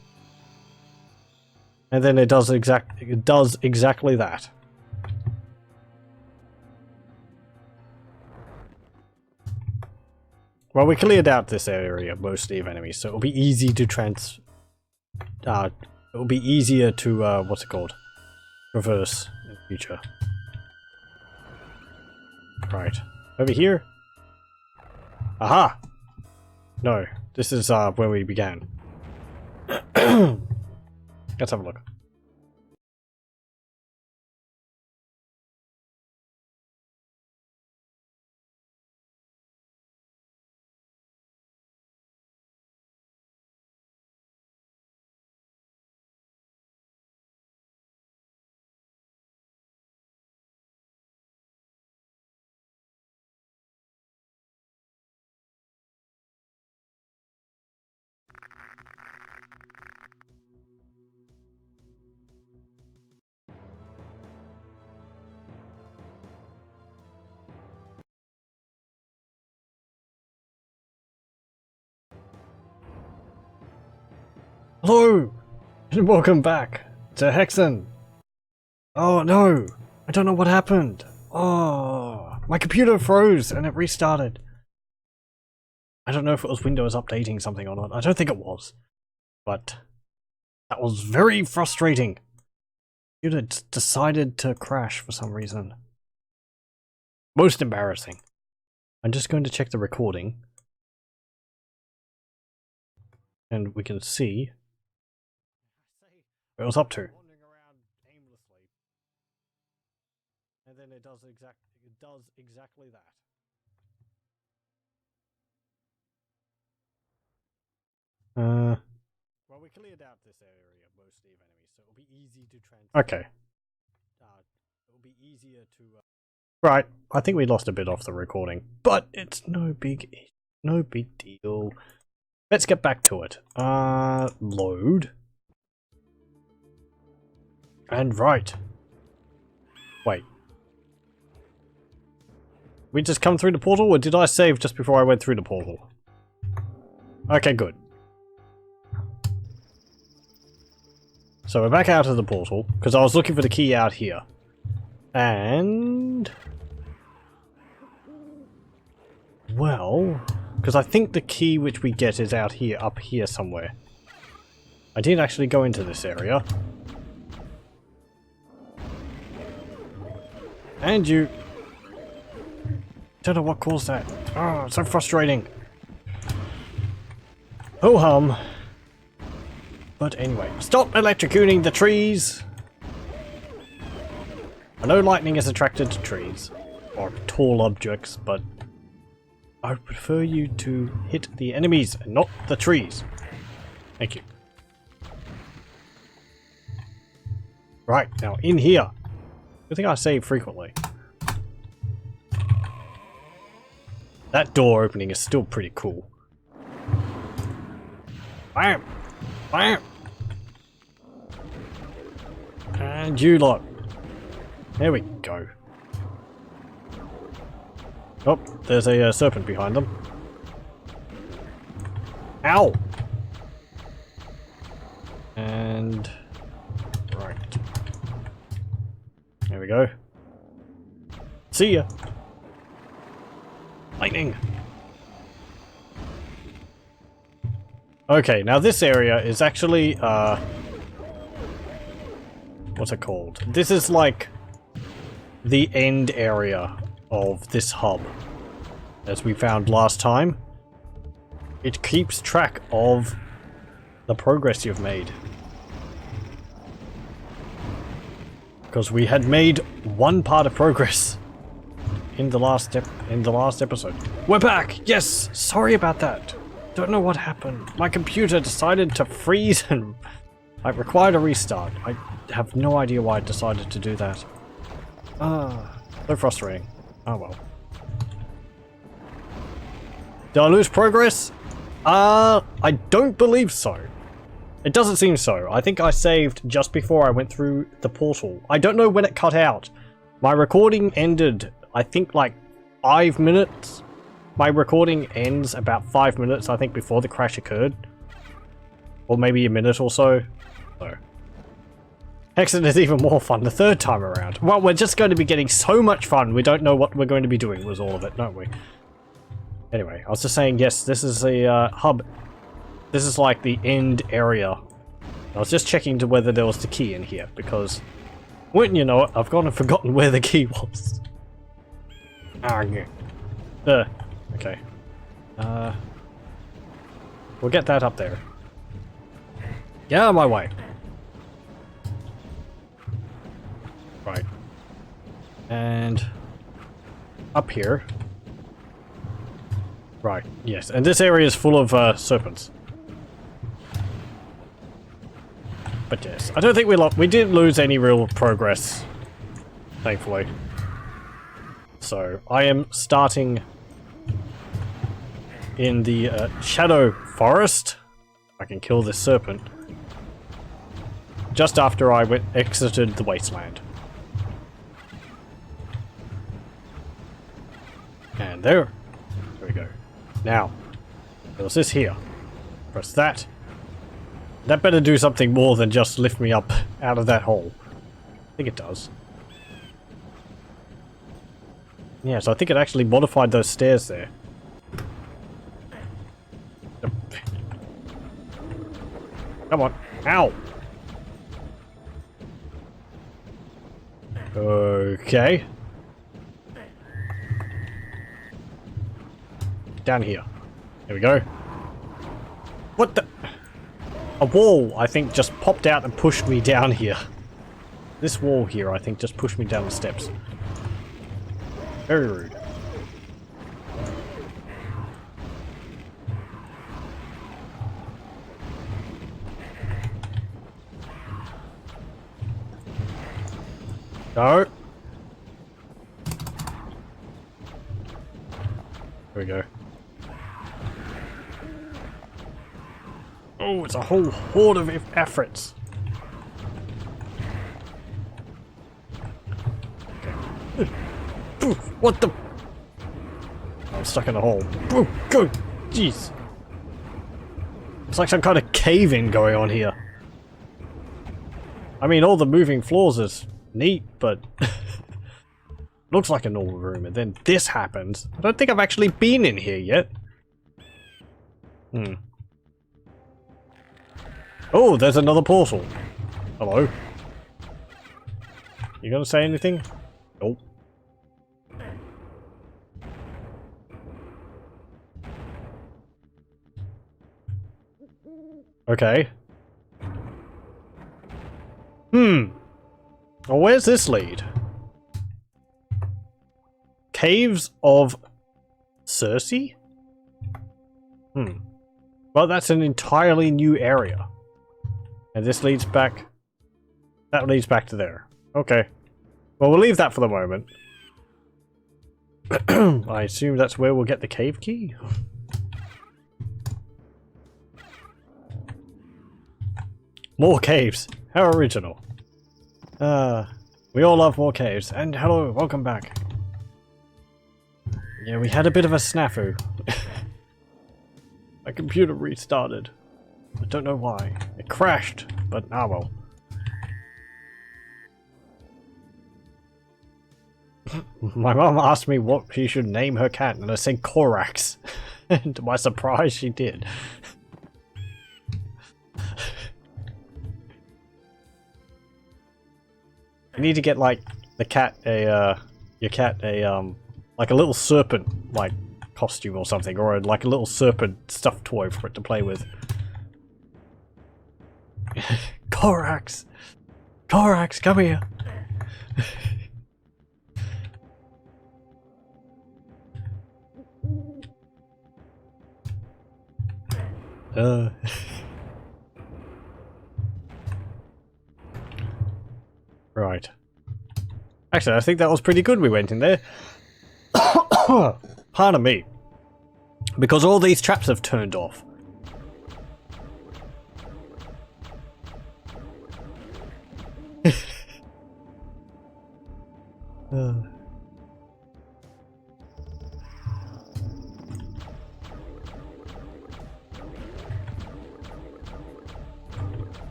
And then it does exactly that. Well, we cleared out this area mostly of enemies, so it'll be easy to it'll be easier to what's it called? Reverse in the future. Right. Over here? Aha! No, this is where we began. Let's have a look. Hello! And welcome back to Hexen. Oh no! I don't know what happened. Oh, my computer froze and it restarted. I don't know if it was Windows updating something or not. I don't think it was. But that was very frustrating. It decided to crash for some reason. Most embarrassing. I'm just going to check the recording. And we can see what it was up to. Wandering around aimlessly. And then it does exactly that. Well, we cleared out this area mostly of enemies, so it'll be easy to transfer. Okay. It'll be easier to. Right, I think we lost a bit off the recording, but it's no big deal. Let's get back to it. Load. And right. Wait. We just come through the portal, or did I save just before I went through the portal? Okay, good. So we're back out of the portal, because I was looking for the key out here. And... well... because I think the key which we get is out here, up here somewhere. I did actually go into this area. And you... don't know what caused that. Oh, it's so frustrating. Oh hum. But anyway, stop electrocuting the trees! I know lightning is attracted to trees, or tall objects, but I would prefer you to hit the enemies and not the trees. Thank you. Right, now in here. I think I save frequently. That door opening is still pretty cool. Bam! Bam! And you lot. There we go. Oh, there's a serpent behind them. Ow! And... right. There we go. See ya! Lightning! Okay, now this area is actually, what's it called? This is like the end area of this hub, as we found last time. It keeps track of the progress you've made. Because we had made one part of progress in the last episode. We're back! Yes! Sorry about that. Don't know what happened. My computer decided to freeze and I required a restart. I have no idea why it decided to do that. So frustrating. Oh well. Did I lose progress? I don't believe so. It doesn't seem so. I think I saved just before I went through the portal. I don't know when it cut out. My recording ended, I think, like 5 minutes. My recording ends about 5 minutes, I think, before the crash occurred. Or maybe a minute or so. So. Hexen is even more fun the third time around. Well, we're just going to be getting so much fun, we don't know what we're going to be doing with all of it, don't we? Anyway, I was just saying, yes, this is a hub. This is like the end area. I was just checking to whether there was the key in here, because wouldn't you know it, I've gone and forgotten where the key was. Okay. We'll get that up there. Get out of my way. Right. And up here. Right, yes. And this area is full of serpents. But yes, I don't think we didn't lose any real progress, thankfully. So, I am starting in the Shadow Forest. I can kill this serpent. Just after I exited the wasteland. And there we go. Now, there was this here. Press that. That better do something more than just lift me up out of that hole. I think it does. Yeah, so I think it actually modified those stairs there. Come on. Ow! Okay. Down here. There we go. What the? A wall, I think, just popped out and pushed me down here. This wall here, I think, just pushed me down the steps. Very rude. No. Here we go. Oh, it's a whole horde of efforts. What the? I'm stuck in a hole. Go! Jeez. It's like some kind of cave-in going on here. I mean, all the moving floors is neat, but looks like a normal room, and then this happens. I don't think I've actually been in here yet. Oh, there's another portal. Hello. You gonna say anything? Nope. Okay. Well, where's this lead? Caves of Circe? Well, that's an entirely new area. And this leads back... That leads back to there. Okay. Well, we'll leave that for the moment. I assume that's where we'll get the cave key? More caves. How original. We all love more caves. And hello, welcome back. Yeah, we had a bit of a snafu. My computer restarted. I don't know why. It crashed, but ah well. My mom asked me what she should name her cat, and I said Corax. And to my surprise, she did. I need to get like the cat your cat like a little serpent like costume or something, or like a little serpent stuffed toy for it to play with. Corax! Corax, come here! Right. Actually, I think that was pretty good we went in there. Pardon me. Because all these traps have turned off.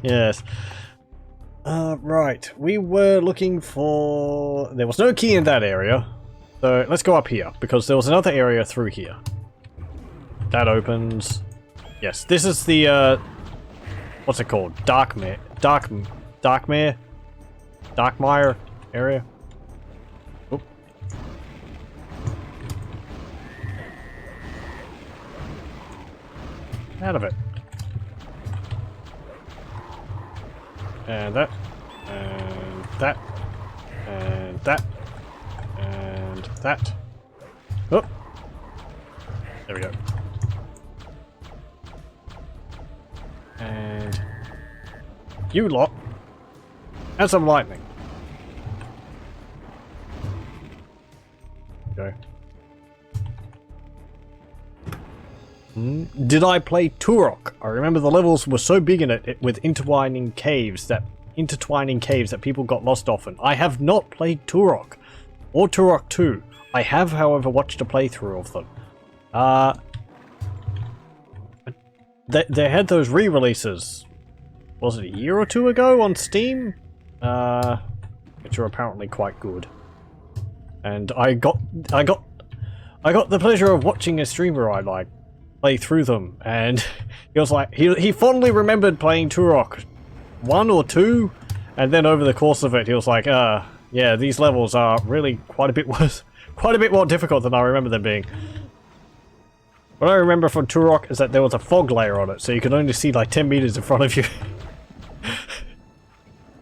Yes. Right. We were looking for... There was no key in that area. So let's go up here, because there was another area through here. That opens... Yes, this is the, what's it called? Darkmere area. Oop. Out of it. And that, and that, and that, and that. Oh! There we go. And you lot, and some lightning. Okay. Did I play Turok? I remember the levels were so big in it with intertwining caves that people got lost often. I have not played Turok. or Turok 2. I have, however, watched a playthrough of them. They had those re-releases, was it a year or two ago on Steam? Which are apparently quite good. And I got the pleasure of watching a streamer I like play through them, and he was like, he fondly remembered playing Turok 1 or 2, and then over the course of it he was like, yeah, these levels are really quite a bit worse, quite a bit more difficult than I remember them being. What I remember from Turok is that there was a fog layer on it, so you could only see like 10 meters in front of you.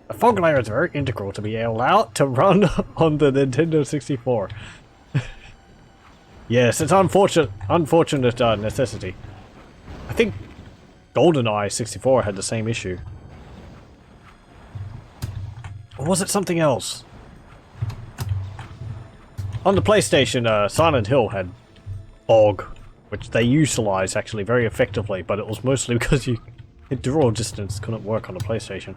A fog layer is very integral to be allowed to run on the Nintendo 64. Yes, it's unfortunate necessity. I think GoldenEye 64 had the same issue. Or was it something else? On the PlayStation, Silent Hill had fog, which they utilised actually very effectively, but it was mostly because draw distance couldn't work on the PlayStation.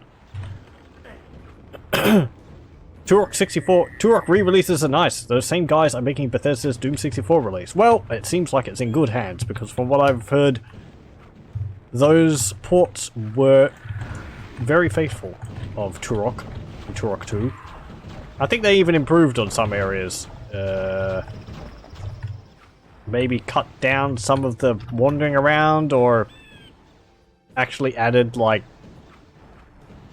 Turok 64, Turok re-releases are nice. Those same guys are making Bethesda's Doom 64 release. Well, it seems like it's in good hands, because from what I've heard, those ports were very faithful of Turok and Turok 2. I think they even improved on some areas. Maybe cut down some of the wandering around, or actually added, like,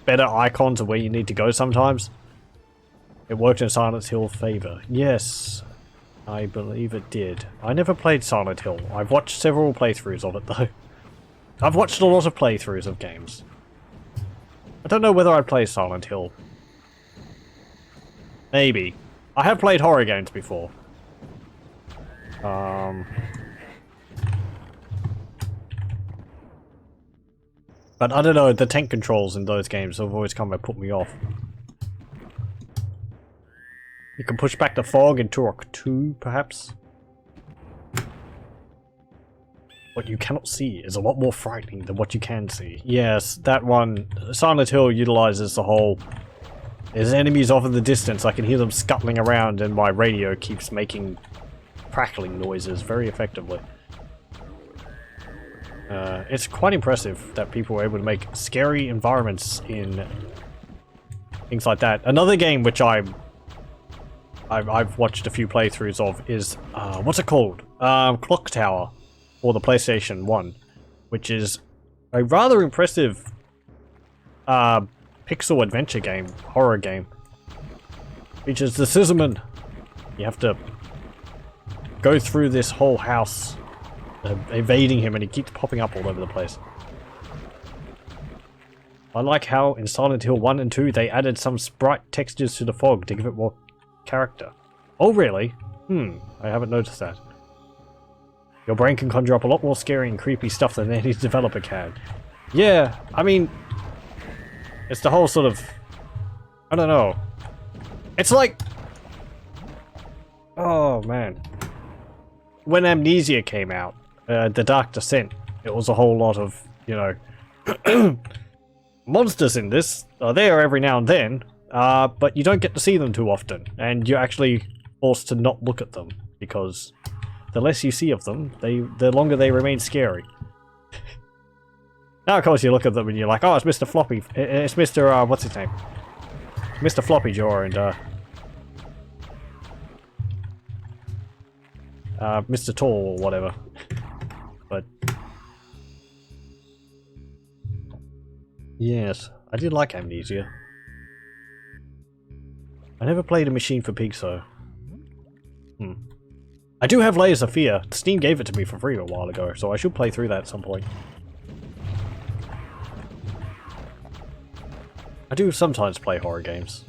better icons of where you need to go sometimes. It worked in Silent Hill's favor. Yes, I believe it did. I never played Silent Hill. I've watched several playthroughs of it, though. I've watched a lot of playthroughs of games. I don't know whether I'd play Silent Hill. Maybe. I have played horror games before. But I don't know, the tank controls in those games have always kind of put me off. You can push back the fog in Turok 2, perhaps? What you cannot see is a lot more frightening than what you can see. Yes, that one, Silent Hill utilizes the whole, there's enemies off in the distance, I can hear them scuttling around, and my radio keeps making crackling noises very effectively. It's quite impressive that people were able to make scary environments in things like that. Another game which I've watched a few playthroughs of is, what's it called? Clock Tower, for the PlayStation 1, which is a rather impressive pixel adventure game, horror game. Features the Scissorman. You have to go through this whole house, evading him, and he keeps popping up all over the place. I like how in Silent Hill 1 and 2 they added some sprite textures to the fog to give it more character. Oh really? I haven't noticed that. Your brain can conjure up a lot more scary and creepy stuff than any developer can. Yeah, I mean, it's the whole sort of, I don't know. It's like, oh man. When Amnesia came out, The Dark Descent, it was a whole lot of, you know, monsters in this are there every now and then, but you don't get to see them too often, and you're actually forced to not look at them, because the less you see of them, the longer they remain scary. Now, of course, you look at them and you're like, oh, it's Mr. Floppy, it's Mr. What's his name? Mr. Floppy Jaw and, Mr. Tall or whatever. But yes, I did like Amnesia. I never played a Machine for Pigs though. I do have Layers of Fear. Steam gave it to me for free a while ago, so I should play through that at some point. I do sometimes play horror games.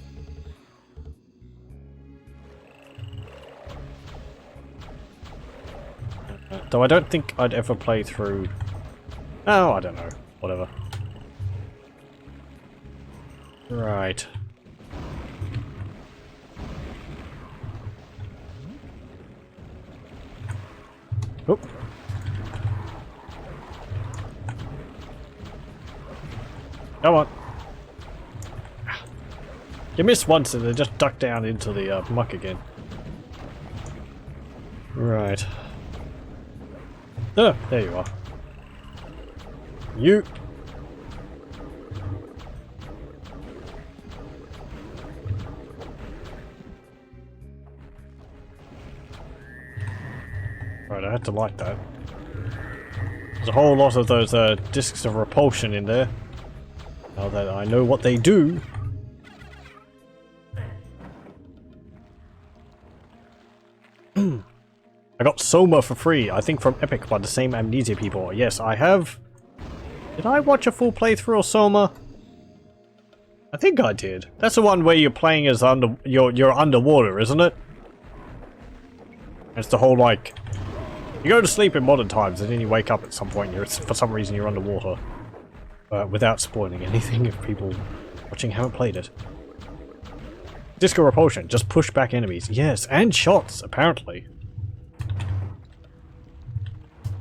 Though I don't think I'd ever play through... Oh, I don't know. Whatever. Right. Oop. Come on. You miss once and then just duck down into the muck again. Right. Oh, there you are. You. Right, I had to light that. There's a whole lot of those discs of repulsion in there. Now that I know what they do. I got Soma for free, I think from Epic by the same Amnesia people. Yes, I have. Did I watch a full playthrough of Soma? I think I did. That's the one where you're playing as you're underwater, isn't it? It's the whole like you go to sleep in modern times and then you wake up at some point and for some reason you're underwater. Without spoiling anything if people watching haven't played it. Disco repulsion, just push back enemies. Yes, and shots, apparently.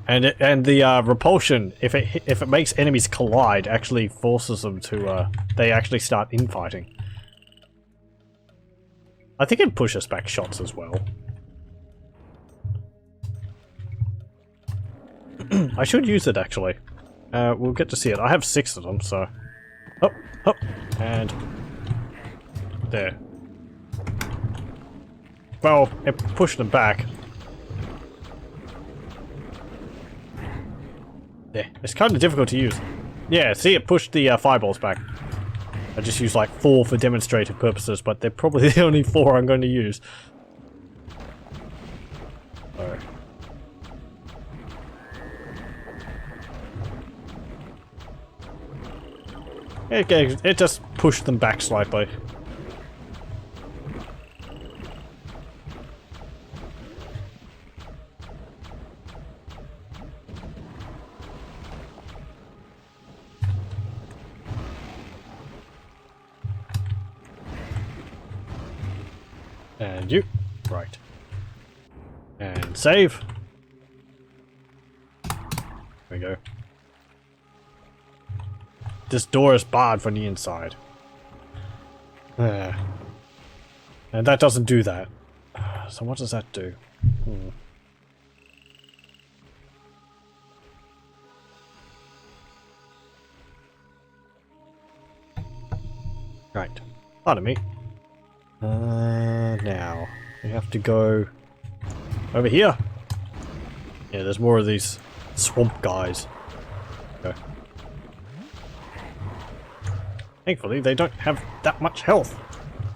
And the repulsion, if it makes enemies collide, actually forces them to they actually start infighting. I think it pushes back shots as well. I should use it actually. We'll get to see it. I have 6 of them, so up, up, and there. Well, it pushed them back. Yeah, it's kind of difficult to use. Yeah, see, it pushed the fireballs back. I just used like 4 for demonstrative purposes, but they're probably the only 4 I'm going to use. Alright. Okay, it just pushed them back slightly. And you. Right. And save. There we go. This door is barred from the inside. And that doesn't do that. So what does that do? Right. Pardon me. Now, we have to go over here. Yeah, there's more of these swamp guys. Okay. Thankfully, they don't have that much health,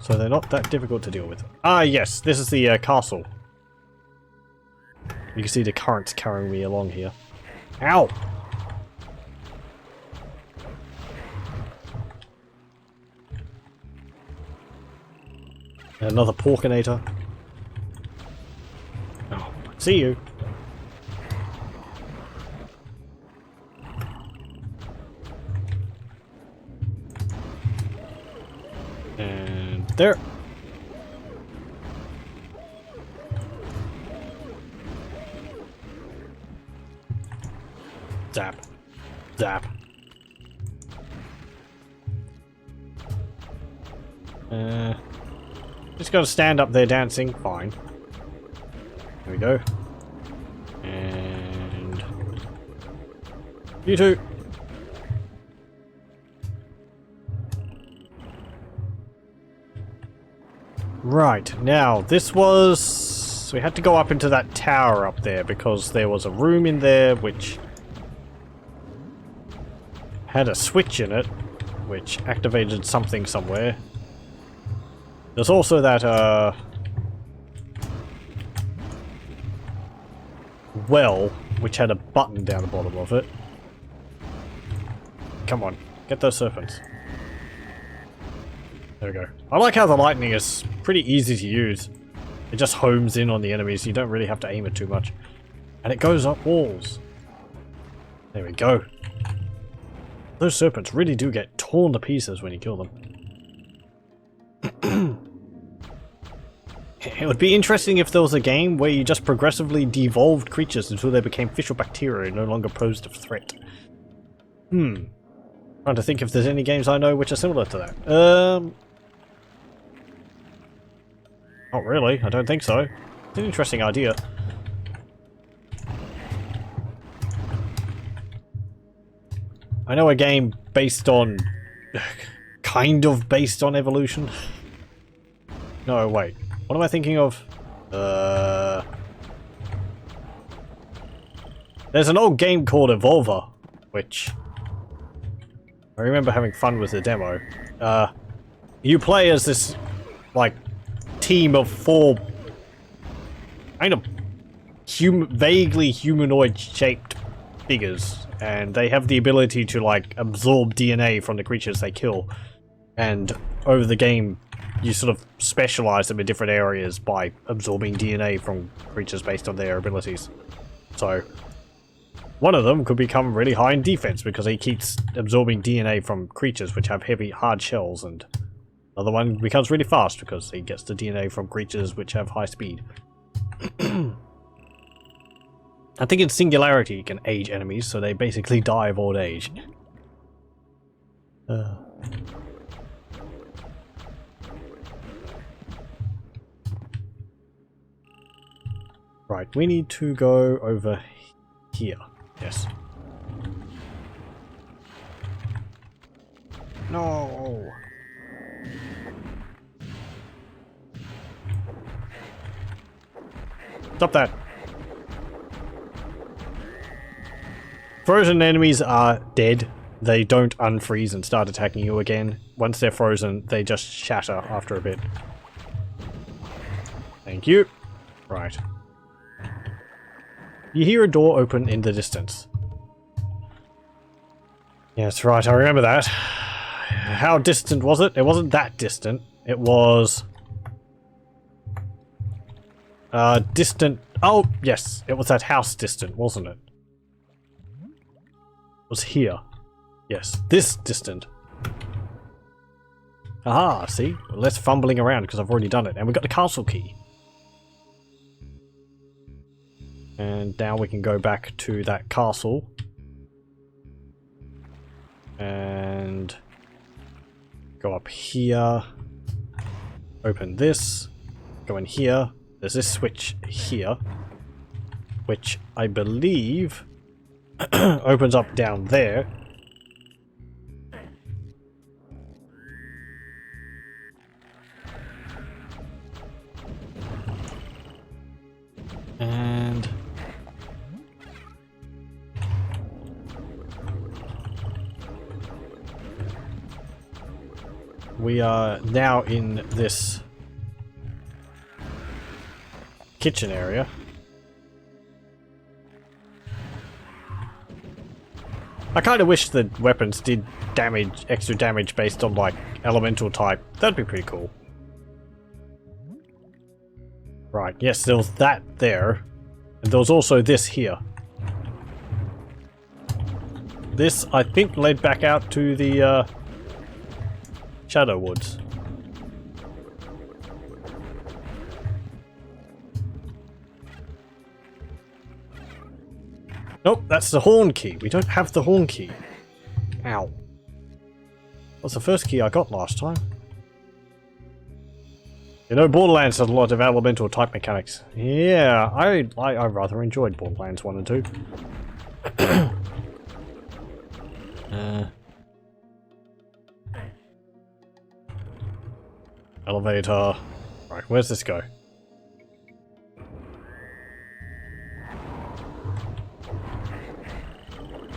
so they're not that difficult to deal with. Ah, yes, this is the castle. You can see the currents carrying me along here. Ow! Another porkinator. Oh, see you. And there. Zap. Zap. Just gotta stand up there dancing. Fine. There we go. And you too. Right, now this was... we had to go up into that tower up there because there was a room in there which had a switch in it which activated something somewhere. There's also that well which had a button down the bottom of it. Come on, get those serpents. There we go. I like how the lightning is pretty easy to use. It just homes in on the enemies, you don't really have to aim it too much. And it goes up walls. There we go. Those serpents really do get torn to pieces when you kill them. It would be interesting if there was a game where you just progressively devolved creatures until they became fish or bacteria and no longer posed a threat. Trying to think if there's any games I know which are similar to that. Not really, I don't think so. It's an interesting idea. I know a game based on... kind of based on evolution. No, wait. What am I thinking of? There's an old game called Evolver, which... I remember having fun with the demo. You play as this, like, team of 4... kind of vaguely humanoid-shaped figures, and they have the ability to, like, absorb DNA from the creatures they kill. And over the game, you sort of specialize them in different areas by absorbing DNA from creatures based on their abilities. So, one of them could become really high in defense because he keeps absorbing DNA from creatures which have heavy, hard shells, and another one becomes really fast because he gets the DNA from creatures which have high speed. I think in Singularity you can age enemies, so they basically die of old age. Right, we need to go over here. Yes. No! Stop that! Frozen enemies are dead. They don't unfreeze and start attacking you again. Once they're frozen, they just shatter after a bit. Thank you. Right. You hear a door open in the distance. Yes, right, I remember that. How distant was it? It wasn't that distant. It was... distant... Oh, yes, it was that house distant, wasn't it? It was here. Yes, this distant. Aha, see? Less fumbling around because I've already done it. And we got the castle key. And now we can go back to that castle. And go up here. Open this. Go in here. There's this switch here. Which I believe opens up down there. And we are now in this kitchen area. I kind of wish the weapons did damage, extra damage based on like elemental type. That'd be pretty cool. Right, yes, there was that there. And there was also this here. This, I think, led back out to the Shadow Woods. Nope, that's the horn key. We don't have the horn key. Ow. That's the first key I got last time. You know, Borderlands had a lot of elemental type mechanics. Yeah, I rather enjoyed Borderlands 1 and 2. Elevator. Right, where's this go?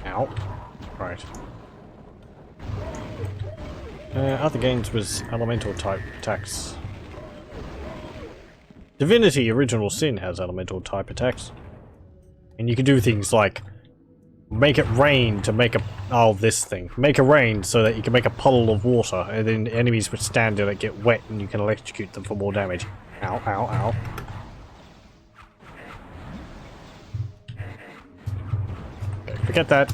Ow. Right. Other games was elemental type attacks. Divinity Original Sin has elemental type attacks. And you can do things like make it rain to make a... oh, this thing. Make it rain so that you can make a puddle of water, and then enemies would stand in it, get wet, and you can electrocute them for more damage. Ow, ow, ow. Okay, forget that.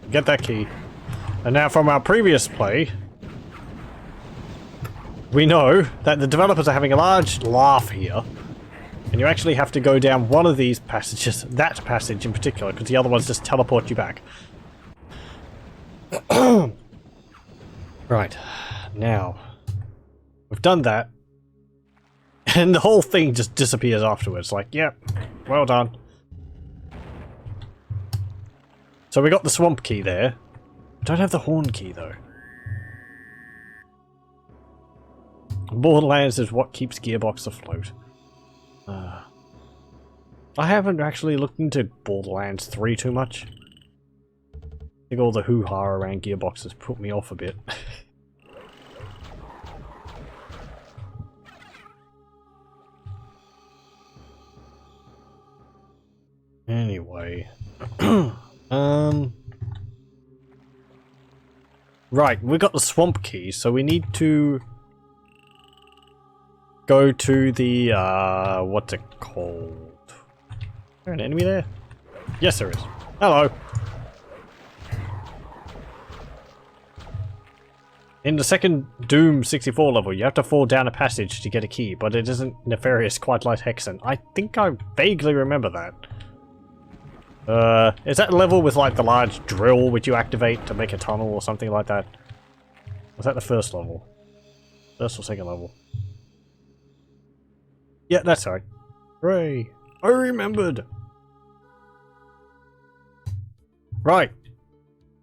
Get that key. And now from our previous play, we know that the developers are having a large laugh here. And you actually have to go down one of these passages, that passage in particular, because the other ones just teleport you back. Right. Now, we've done that. And the whole thing just disappears afterwards. Like, yep, well done. So we got the swamp key there. Don't have the horn key though. Borderlands is what keeps Gearbox afloat. I haven't actually looked into Borderlands 3 too much. I think all the hoo-ha around Gearbox has put me off a bit. Anyway. Right, we got the swamp key, so we need to go to the, what's it called? Is there an enemy there? Yes, there is. Hello! In the second Doom 64 level, you have to fall down a passage to get a key, but it isn't nefarious quite like Hexen. I think I vaguely remember that. Is that a level with like the large drill which you activate to make a tunnel or something like that? Was that the first level? First or second level? Yeah, that's right. Hooray! I remembered! Right.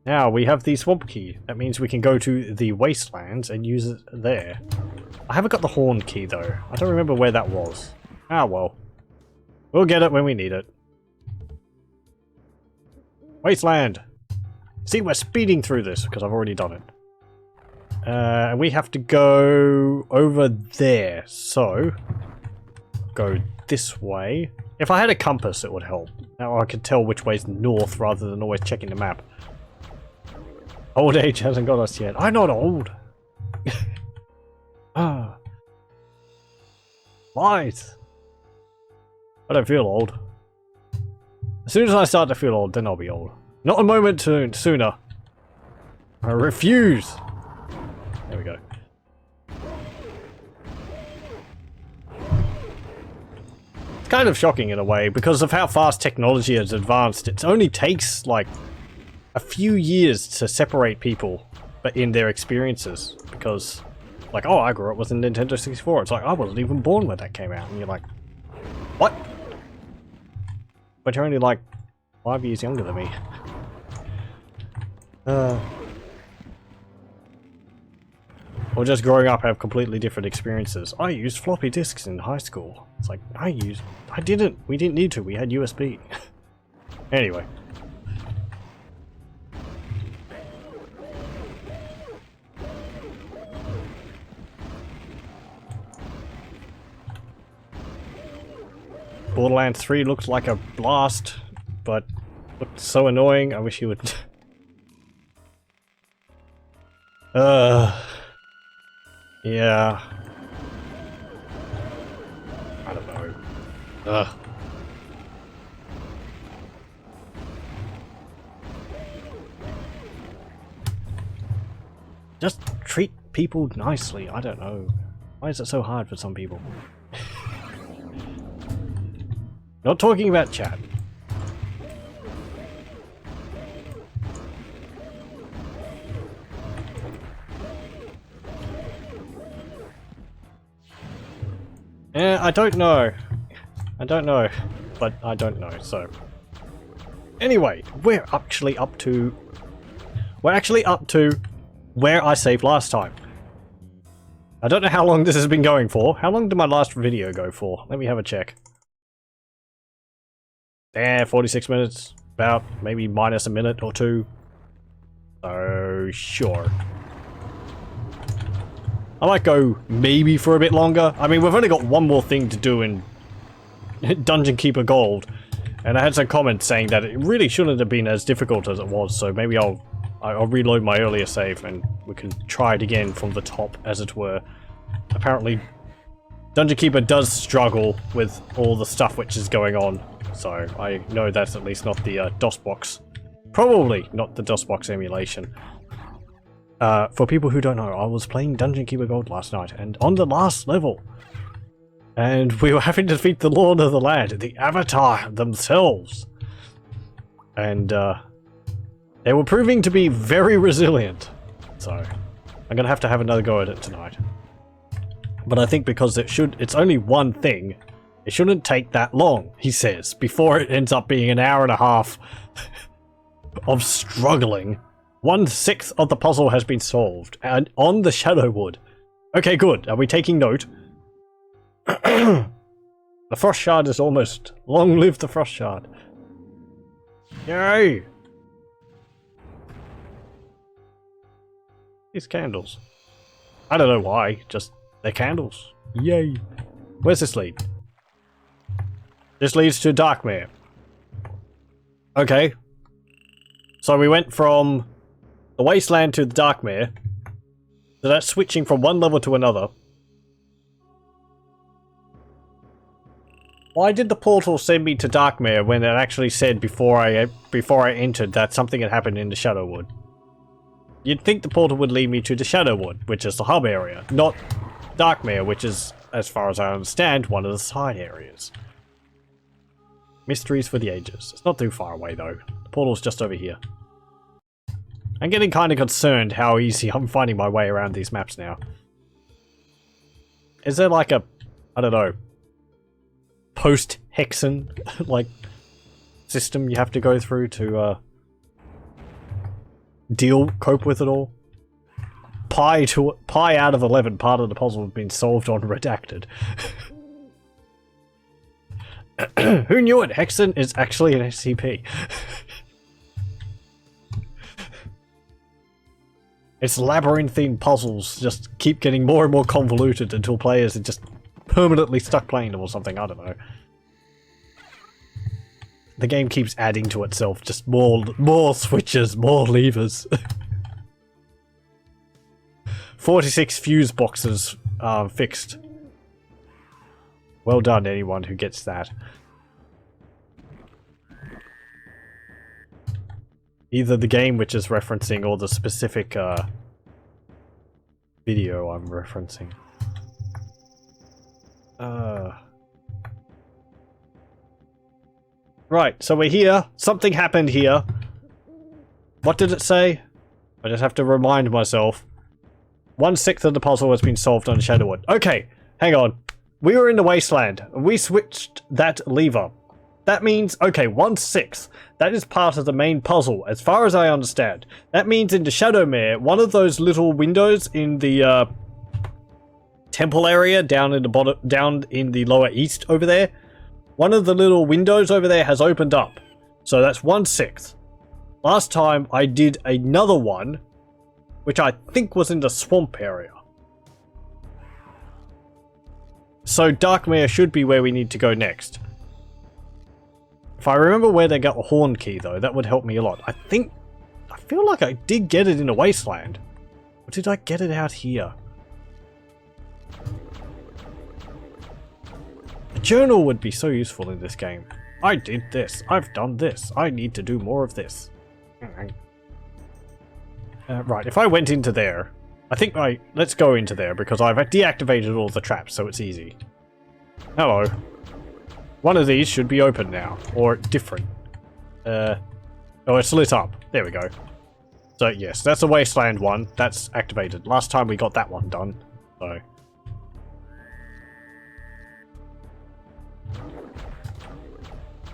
Now we have the swamp key. That means we can go to the wastelands and use it there. I haven't got the horn key though. I don't remember where that was. Ah well. We'll get it when we need it. Wasteland! See, we're speeding through this because I've already done it. And we have to go over there. So, go this way. If I had a compass, it would help. Now I could tell which way's north rather than always checking the map. Old age hasn't got us yet. I'm not old. Ah. Lies. I don't feel old. As soon as I start to feel old, then I'll be old. Not a moment sooner. I refuse. There we go. It's kind of shocking in a way because of how fast technology has advanced. It only takes like a few years to separate people but in their experiences because like, oh, I grew up with a Nintendo 64. It's like, I wasn't even born when that came out. And you're like, what? But you're only like 5 years younger than me. Or just growing up have completely different experiences. I used floppy disks in high school. It's like, I didn't. We didn't need to. We had USB. Anyway. Borderlands 3 looks like a blast, but looked so annoying. I wish you would... Yeah. I don't know. Just treat people nicely. I don't know. Why is it so hard for some people? Not talking about chat. I don't know. I don't know. But I don't know, so... Anyway, we're actually up to where I saved last time. I don't know how long this has been going for. How long did my last video go for? Let me have a check. 46 minutes. About maybe minus a minute or two. So, sure. I might go maybe for a bit longer. I mean, we've only got one more thing to do in Dungeon Keeper Gold. And I had some comments saying that it really shouldn't have been as difficult as it was, so maybe I'll reload my earlier save and we can try it again from the top, as it were. Apparently, Dungeon Keeper does struggle with all the stuff which is going on, so I know that's at least not the DOSBox. Probably not the DOSBox emulation. For people who don't know, I was playing Dungeon Keeper Gold last night, and on the last level, and we were having to defeat the Lord of the Land, the Avatar themselves. And, they were proving to be very resilient. So, I'm gonna have to have another go at it tonight. But I think because it's only one thing, it shouldn't take that long, he says, before it ends up being an hour and a half of struggling. 1/6 of the puzzle has been solved, and on the Shadow Wood. Okay, good. Are we taking note? The Frost Shard is almost. Long live the Frost Shard. Yay! These candles. I don't know why, just they're candles. Yay! Where's this lead? This leads to Darkmere. Okay. So we went from the Wasteland to the Darkmere. So that's switching from one level to another. Why did the portal send me to Darkmere when it actually said before I entered that something had happened in the Shadowwood? You'd think the portal would lead me to the Shadowwood, which is the hub area, not Darkmere, which is, as far as I understand, one of the side areas. Mysteries for the ages. It's not too far away though. The portal's just over here. I'm getting kind of concerned how easy I'm finding my way around these maps now. Is there like a, I don't know, post-Hexen, like, system you have to go through to, cope with it all? Pi out of 11, part of the puzzle has been solved on Redacted. Who knew it? Hexen is actually an SCP. Its labyrinthine puzzles just keep getting more and more convoluted until players are just permanently stuck playing them or something, I don't know. The game keeps adding to itself, just more switches, more levers. 46 fuse boxes fixed. Well done, anyone who gets that. Either the game which is referencing or the specific video I'm referencing. Right, so we're here. Something happened here. What did it say? I just have to remind myself. 1/6 of the puzzle has been solved on Shadowwood. Okay, hang on. We were in the Wasteland, and we switched that lever. That means, okay, 1/6. That is part of the main puzzle, as far as I understand. That means in the Shadowmere, one of those little windows in the temple area down in the bottom, down in the lower east over there, one of the little windows over there has opened up. So that's 1/6. Last time I did another one, which I think was in the swamp area. So Darkmere should be where we need to go next. If I remember where they got a horn key though, that would help me a lot. I feel like I did get it in a Wasteland. Or did I get it out here? A journal would be so useful in this game. I did this. I've done this. I need to do more of this. Right, if I went into there, I think let's go into there because I've deactivated all the traps, so it's easy. Hello. One of these should be open now, or different. Oh, it's lit up. There we go. So yes, that's a Wasteland one. That's activated. Last time we got that one done, so.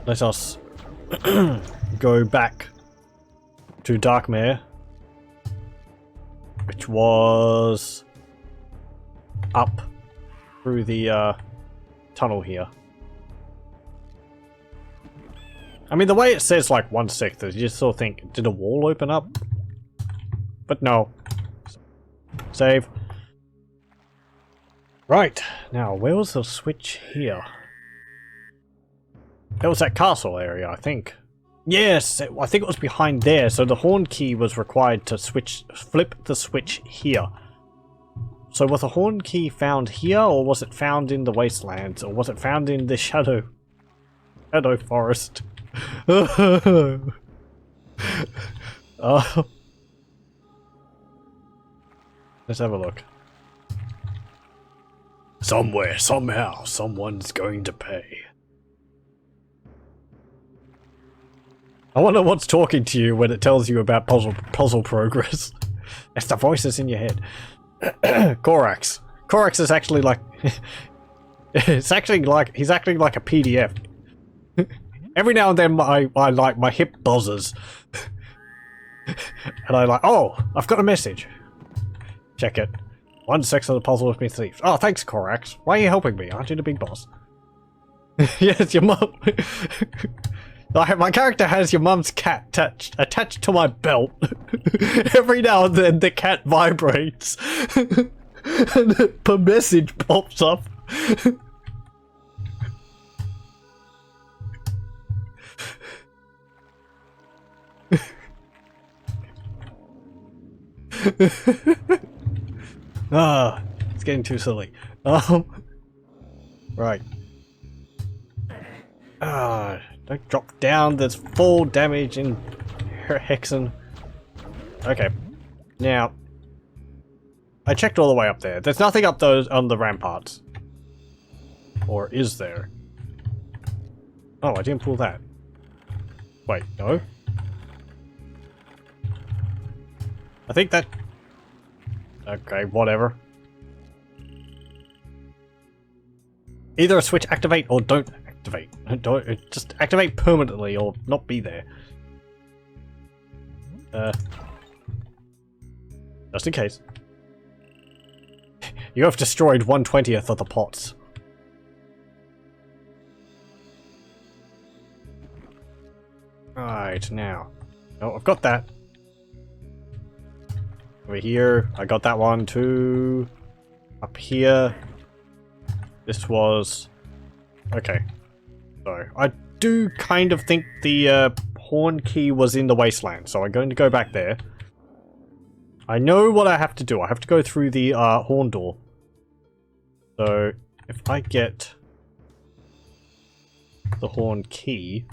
Let us go back to Darkmere, which was up through the tunnel here. I mean, the way it says like 1/6, you just sort of think, did a wall open up? But no. Save. Right, now where was the switch here? That was that castle area, I think. Yes, I think it was behind there, so the horn key was required to flip the switch here. So was the horn key found here, or was it found in the Wastelands, or was it found in the Shadow Forest? Let's have a look. Somewhere, somehow, someone's going to pay. I wonder what's talking to you when it tells you about puzzle progress. It's the voices in your head. Korax. Korax is actually like... he's acting like a PDF. Every now and then my hip buzzes. And I'm like, oh, I've got a message. Check it. 1/6 of the puzzle has been thieved. Oh, thanks, Korax. Why are you helping me? Aren't you the big boss? Yes, your mum. My character has your mum's cat attached to my belt. Every now and then the cat vibrates. And a message pops up. Ah, it's getting too silly. Right. Don't drop down. There's full damage in Hexen. Okay. Now, I checked all the way up there. There's nothing up those on the ramparts. Or is there? Oh, I didn't pull that. Wait, no? I think that... Okay, whatever. Either a switch activate or don't activate. Don't just activate permanently or not be there. Just in case. You have destroyed 1/20th of the pots. Right, now. Oh, I've got that. Over here, I got that one too. Up here. This was... Okay. So, I do kind of think the horn key was in the wasteland, so I'm going to go back there. I know what I have to do. I have to go through the horn door. So, if I get the horn key...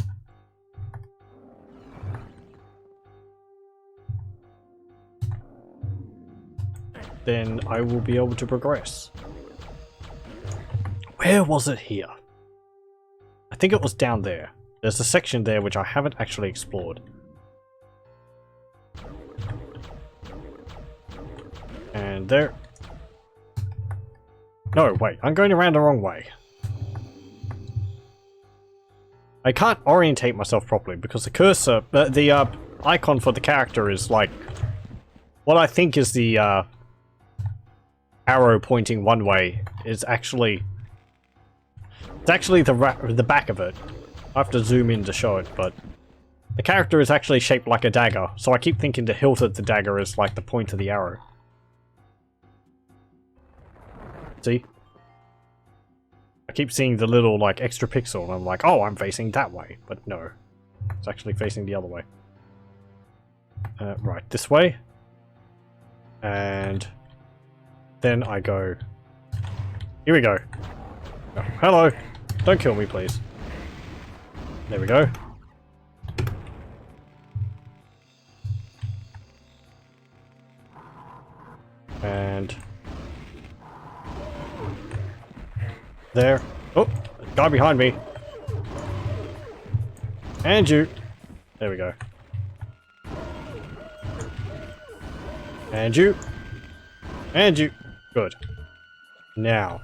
then I will be able to progress. Where was it here? I think it was down there. There's a section there which I haven't actually explored. And there... No, wait, I'm going around the wrong way. I can't orientate myself properly because the cursor, the icon for the character is like... what I think is the arrow pointing one way is actually... it's actually the back of it. I have to zoom in to show it, but... the character is actually shaped like a dagger, so I keep thinking the hilt of the dagger is like the point of the arrow. See? I keep seeing the little, like, extra pixel, and I'm like, oh, I'm facing that way. But no. It's actually facing the other way. Right, this way. And... then I go... here we go. Oh, hello! Don't kill me, please. There we go. And... there. Oh! Guy behind me! And you! There we go. And you! And you! Good. Now.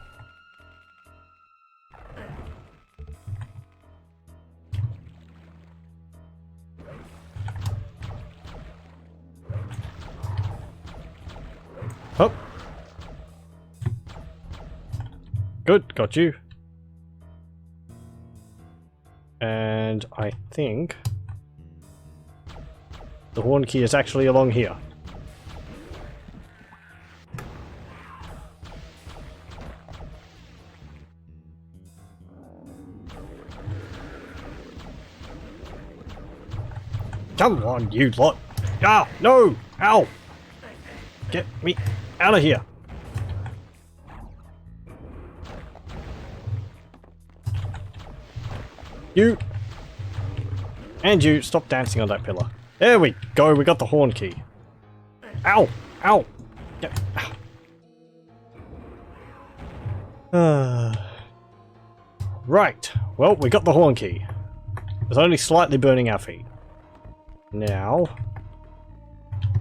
Up. Good, got you. And I think the horn key is actually along here. Come on, you lot! Ah, no! Ow! Get me out of here! You! And you, stop dancing on that pillar. There we go, we got the horn key. Ow! Ow! Get, ow. Right, well, we got the horn key. It's only slightly burning our feet. Now,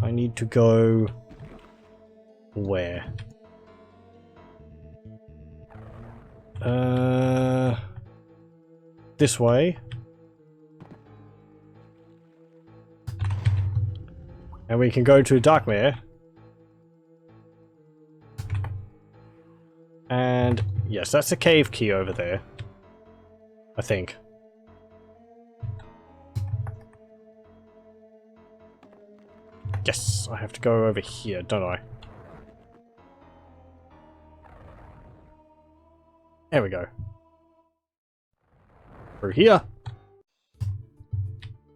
I need to go... where? This way. And we can go to Darkmere. And yes, that's the cave key over there. I think. Yes, I have to go over here, don't I? There we go. Through here.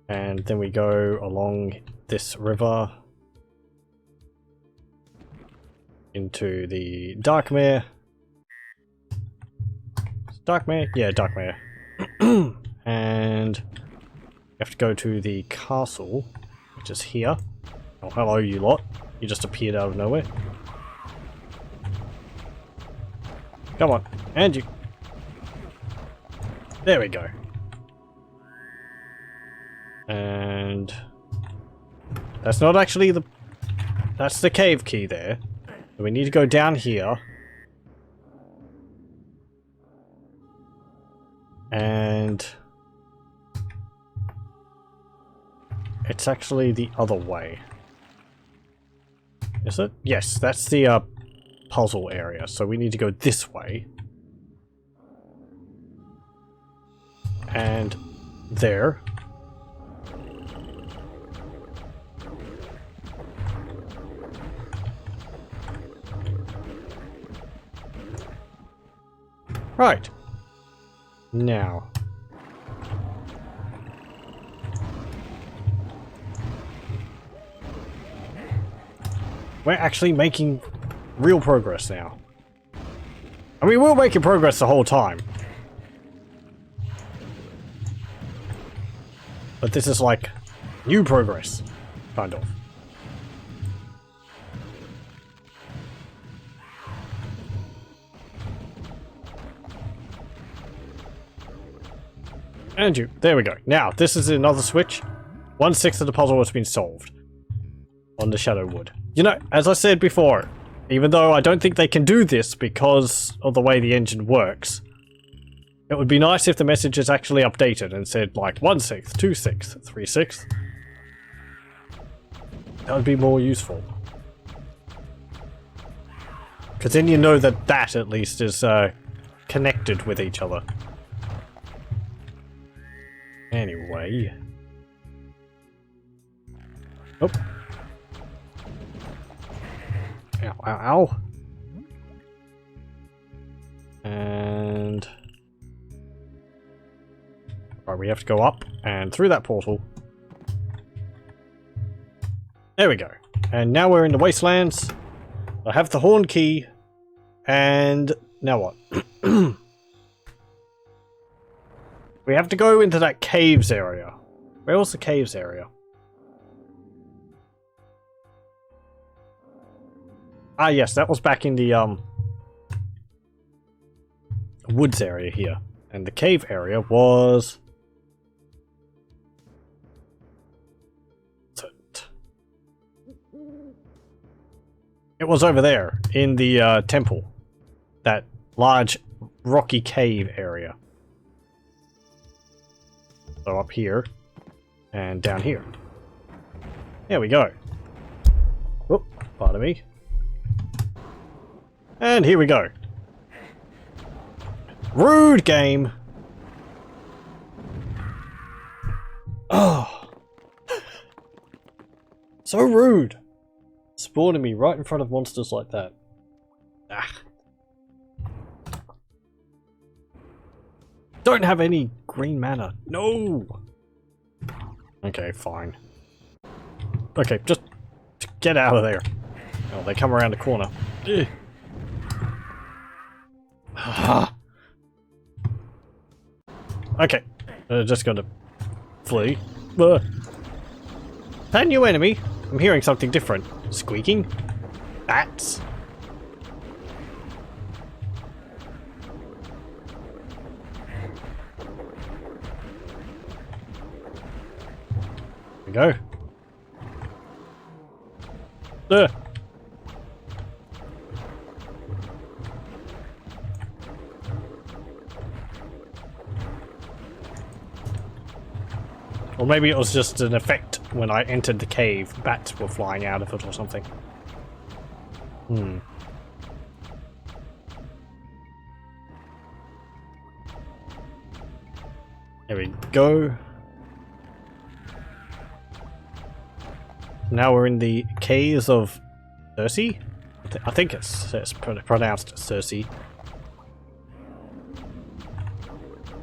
And then we go along this river into the Darkmere. Darkmere? Yeah, Darkmere. And you have to go to the castle, which is here. Oh, hello, you lot. You just appeared out of nowhere. Come on. And you. There we go. And that's not actually the... That's the cave key there. So we need to go down here. And it's actually the other way. Is it? Yes, that's the puzzle area. So we need to go this way. And there. Right. Now. We're actually making real progress now. I mean, we're making progress the whole time. But this is like new progress, kind of. And you. There we go. Now, this is another switch. 1/6 of the puzzle has been solved. On the Shadow Wood. You know, as I said before, even though I don't think they can do this because of the way the engine works, it would be nice if the message is actually updated and said like 1/6, 2/6, 3/6. That would be more useful. Because then you know that that at least is connected with each other. Anyway. Oh. Ow, ow, ow. And... right, we have to go up and through that portal. There we go. And now we're in the Wastelands. I have the Horn Key. And now what? We have to go into that caves area. Where was the caves area? Ah, yes, that was back in the woods area here. And the cave area was... it was over there, in the temple. That large rocky cave area. So up here, and down here. There we go. Whoop, pardon me. And here we go. Rude game! Oh. So rude! Spawning me right in front of monsters like that. Ah. Don't have any green mana. No! Okay, fine. Okay, just get out of there. Oh, they come around the corner. Ugh. Okay, just gonna flee. Is that a new enemy? I'm hearing something different. Squeaking? Bats? There we go. Ugh. Or maybe it was just an effect when I entered the cave, bats were flying out of it or something. There we go. Now we're in the caves of Circe? I think it's pronounced Circe.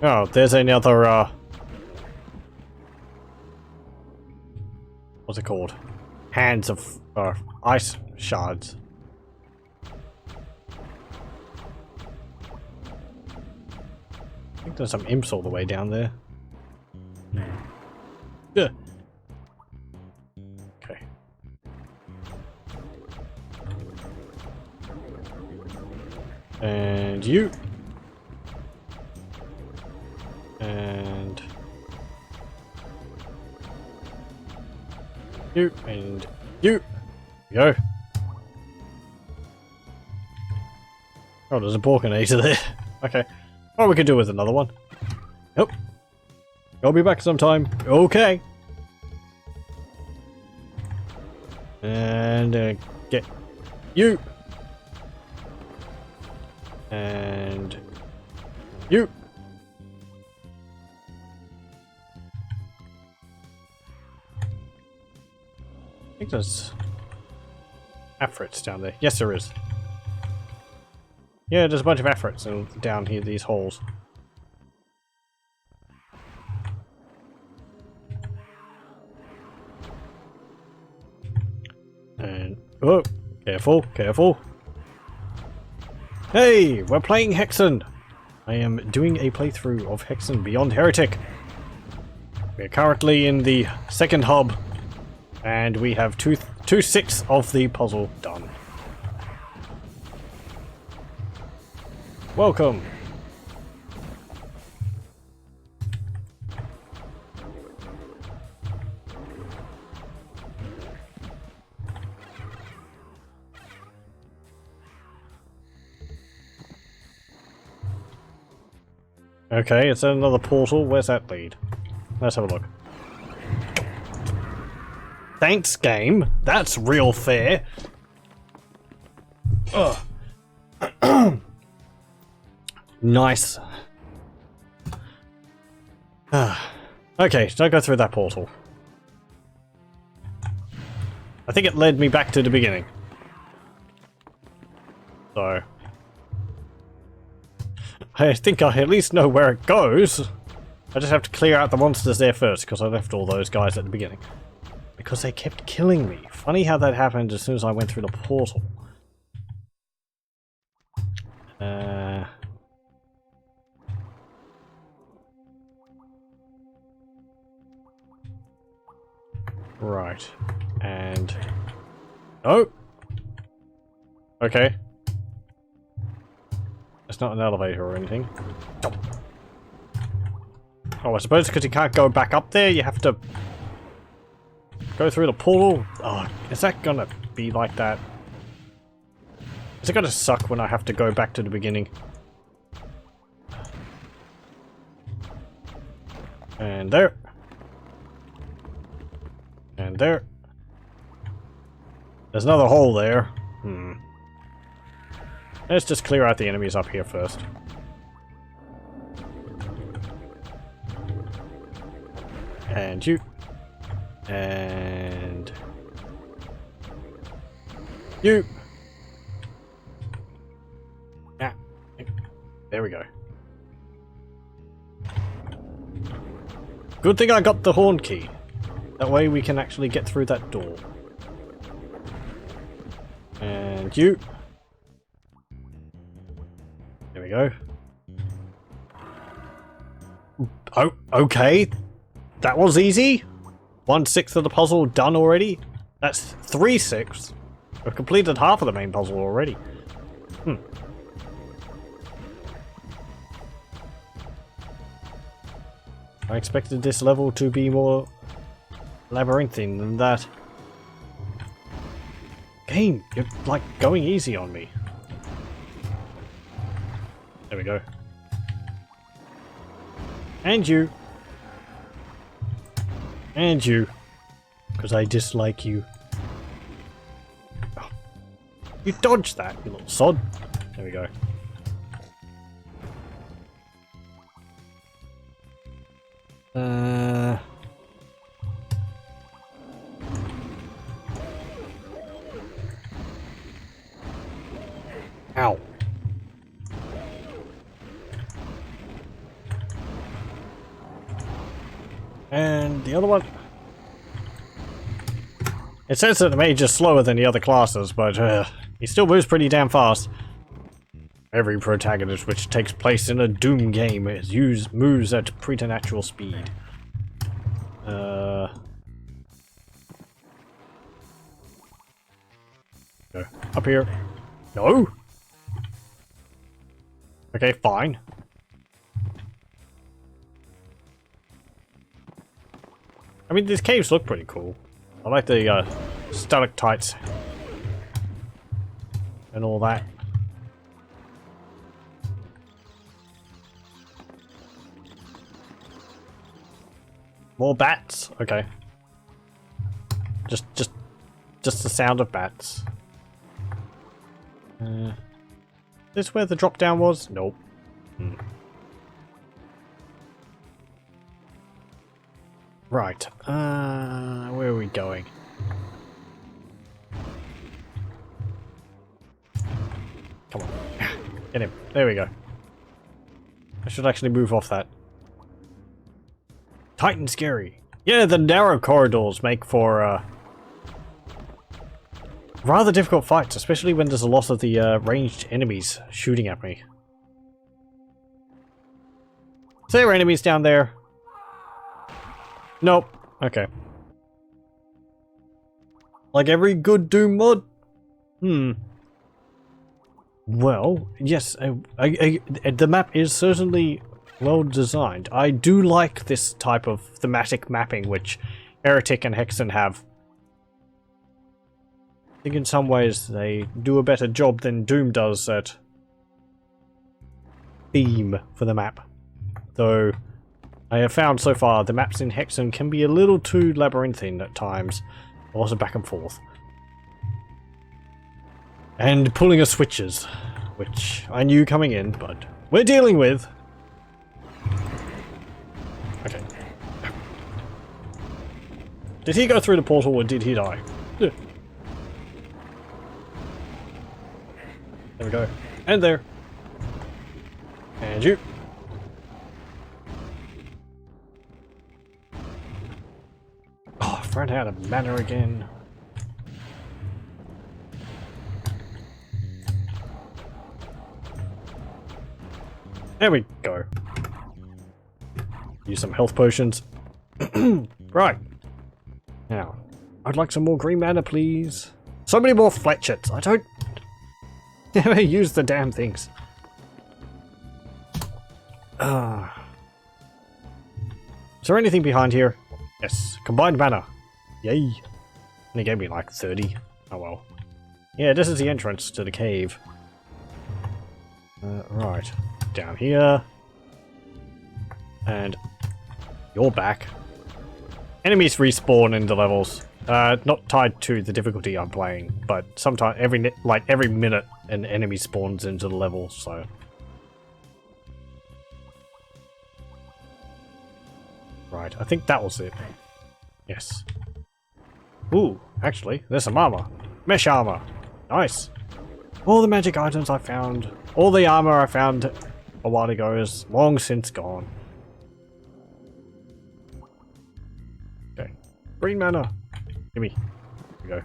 Oh, there's another, what's it called? Hands of ice shards. I think there's some imps all the way down there. Yeah. Okay. And you. And you. And you. There we go. Oh, there's a Balkanator there. Okay. Or we could do with another one. Nope. I'll be back sometime. Okay. And get you. And you. I think there's Afrits down there. Yes, there is. Yeah, there's a bunch of Afrits down here, these holes. And oh, careful, careful. Hey, we're playing Hexen. I am doing a playthrough of Hexen Beyond Heretic. We're currently in the second hub, and we have 2/6 of the puzzle done. Welcome. Okay, it's another portal. Where's that lead? Let's have a look. Thanks, game. That's real fair. Ugh. Nice. Okay, don't go through that portal. I think it led me back to the beginning. So I think I at least know where it goes. I just have to clear out the monsters there first, because I left all those guys at the beginning. Because they kept killing me. Funny how that happened as soon as I went through the portal. Right. And... oh! Okay. It's not an elevator or anything. Oh, I suppose because you can't go back up there, you have to go through the portal. Oh, is that gonna be like that? Is it gonna suck when I have to go back to the beginning? And there. And there. There's another hole there. Let's just clear out the enemies up here first. And you. And... you. Yeah. There we go. Good thing I got the horn key. That way we can actually get through that door. And you. There we go. Oh, okay. That was easy. 1/6 of the puzzle done already. That's 3/6. We've completed half of the main puzzle already. I expected this level to be more labyrinthine than that. Game, you're like going easy on me. There we go. And you. And you. Because I dislike you. Oh. You dodged that, you little sod. There we go. Ow. And the other one. It says that the mage is slower than the other classes, but he still moves pretty damn fast. Every protagonist which takes place in a Doom game moves at preternatural speed. Go up here. No. Okay, fine. I mean, these caves look pretty cool. I like the stalactites and all that. More bats? Okay. Just the sound of bats. This where the drop down was? Nope. Right. Where are we going? Come on. Get him. There we go. I should actually move off that. Titan scary. Yeah, the narrow corridors make for rather difficult fights, especially when there's a lot of the ranged enemies shooting at me. So there are enemies down there. Nope. Okay. Like every good Doom mod? Well, yes, the map is certainly well designed. I do like this type of thematic mapping which Heretic and Hexen have. I think in some ways they do a better job than Doom does at theme for the map. Though I have found so far the maps in Hexen can be a little too labyrinthine at times. A lot of back and forth. And pulling of switches, which I knew coming in, but we're dealing with. Okay. Did he go through the portal or did he die? Yeah. There we go. And there. And you. Oh, I've run out of mana again. There we go. Use some health potions. Right. Now, I'd like some more green mana, please. So many more fletchets. I don't never use the damn things. Is there anything behind here? Yes. Combined mana. Yay. And it gave me like 30. Oh well. Yeah, this is the entrance to the cave. Right. Down here. And you're back. Enemies respawn in the levels. Not tied to the difficulty I'm playing, but sometimes every minute an enemy spawns into the level, so. Right, I think that was it. Yes. Ooh, actually, there's some armor. Mesh armor. Nice. All the magic items I found, all the armor I found a while ago is long since gone. Okay. Green mana. Gimme. Here we go.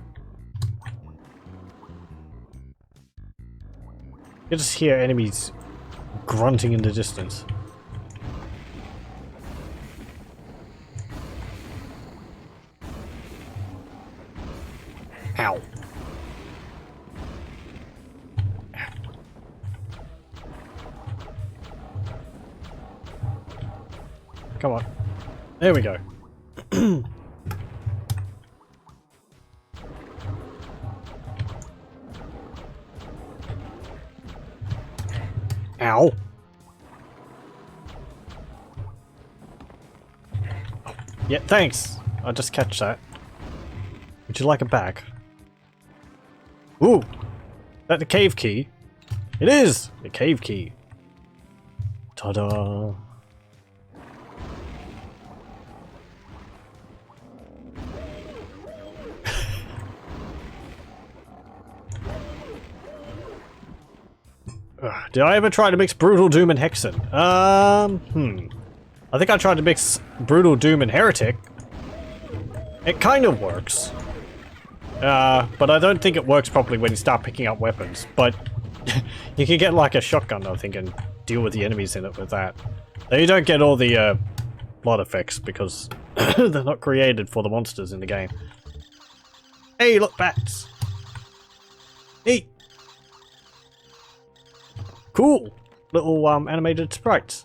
You just hear enemies grunting in the distance. Ow. Come on. There we go. Ow. Oh, yeah, thanks. I'll just catch that. Would you like it back? Ooh! Is that the cave key? It is! The cave key. Ta-da! Did I ever try to mix Brutal Doom and Hexen? I think I tried to mix Brutal Doom and Heretic. It kind of works. But I don't think it works properly when you start picking up weapons. But you can get like a shotgun, I think, and deal with the enemies in it with that. Now you don't get all the blood effects because they're not created for the monsters in the game. Hey, look, bats! Neat! Cool! Little animated sprites.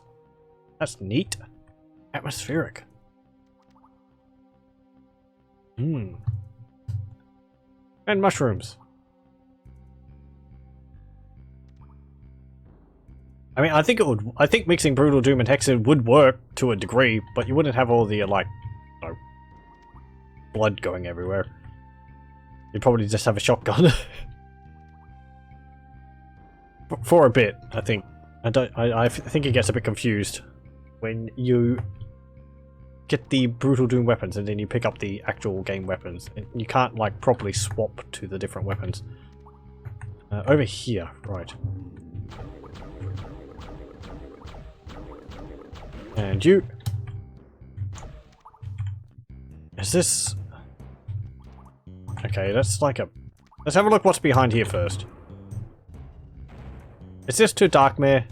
That's neat. Atmospheric. And mushrooms. I mean, I think mixing Brutal Doom and Hexen would work to a degree, but you wouldn't have all the, like, you know, blood going everywhere. You'd probably just have a shotgun. For a bit, I think. I think it gets a bit confused when you get the Brutal Doom weapons and then you pick up the actual game weapons. You can't, like, properly swap to the different weapons. Over here, right. And you. Is this... Okay, that's like a... Let's have a look what's behind here first. Is this too dark, Mare?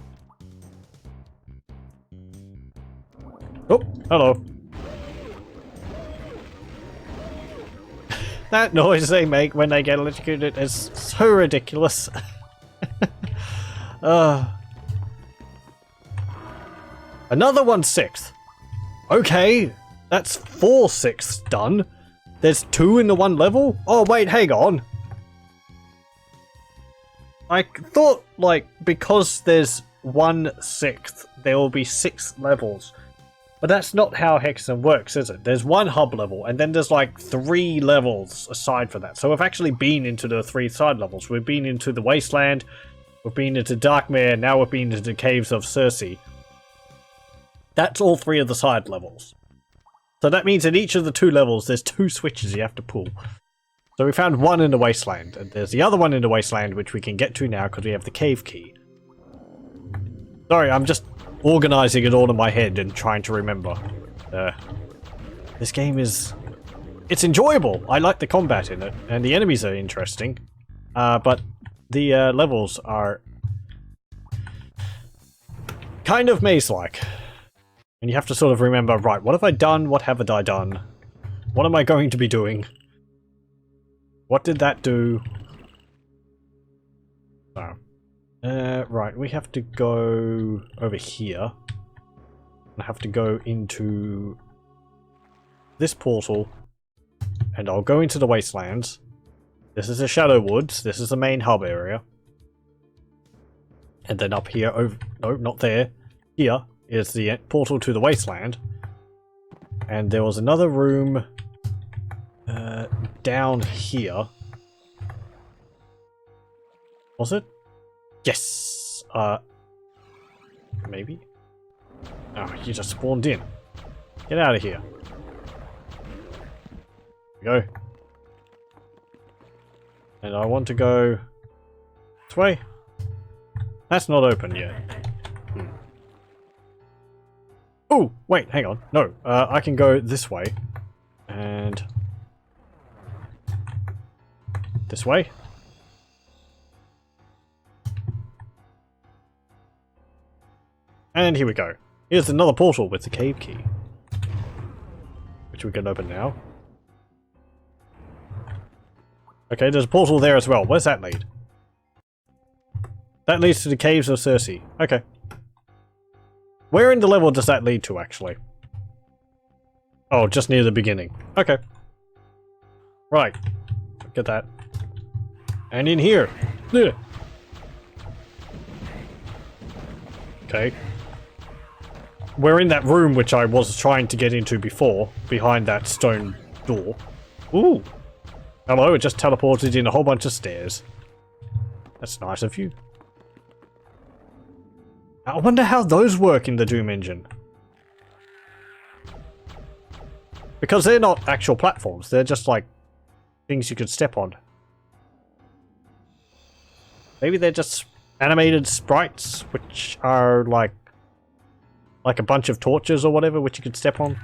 Oh, hello. That noise they make when they get electrocuted is so ridiculous. Another 1/6. Okay, that's 4/6 done. There's 2 in the one level? Oh wait, hang on. I thought, like, because there's 1/6, there will be 6 levels. But that's not how Hexen works, is it? There's 1 hub level, and then there's, like, 3 levels aside for that. So we've actually been into the 3 side levels. We've been into the Wasteland, we've been into Darkmere, now we've been into the Caves of Circe. That's all 3 of the side levels. So that means in each of the 2 levels, there's 2 switches you have to pull. So we found 1 in the Wasteland, and there's the other one in the Wasteland, which we can get to now because we have the cave key. Sorry, I'm just organizing it all in my head and trying to remember. This game is... It's enjoyable! I like the combat in it, and the enemies are interesting. But the levels are... kind of maze-like. And you have to sort of remember, right, what have I done? What haven't I done? What am I going to be doing? What did that do? Oh. Right, we have to go over here. I have to go into this portal. And I'll go into the Wastelands. This is the Shadow Woods. This is the main hub area. And then up here, over... No, not there. Here is the portal to the Wasteland. And there was another room... down here. Was it? Yes! Maybe? Oh, you just spawned in. Get out of here. Go. And I want to go... this way? That's not open yet. Oh, wait, hang on. No, I can go this way. And... this way. And here we go. Here's another portal with the cave key. Which we can open now. Okay, there's a portal there as well. Where's that lead? That leads to the Caves of Circe. Okay. Where in the level does that lead to, actually? Oh, just near the beginning. Okay. Right. Get that. And in here. Yeah. Okay. We're in that room which I was trying to get into before, behind that stone door. Ooh. Hello, it just teleported in a whole bunch of stairs. That's nice of you. I wonder how those work in the Doom engine. Because they're not actual platforms, they're just like things you could step on. Maybe they're just animated sprites, which are like a bunch of torches or whatever, which you could step on.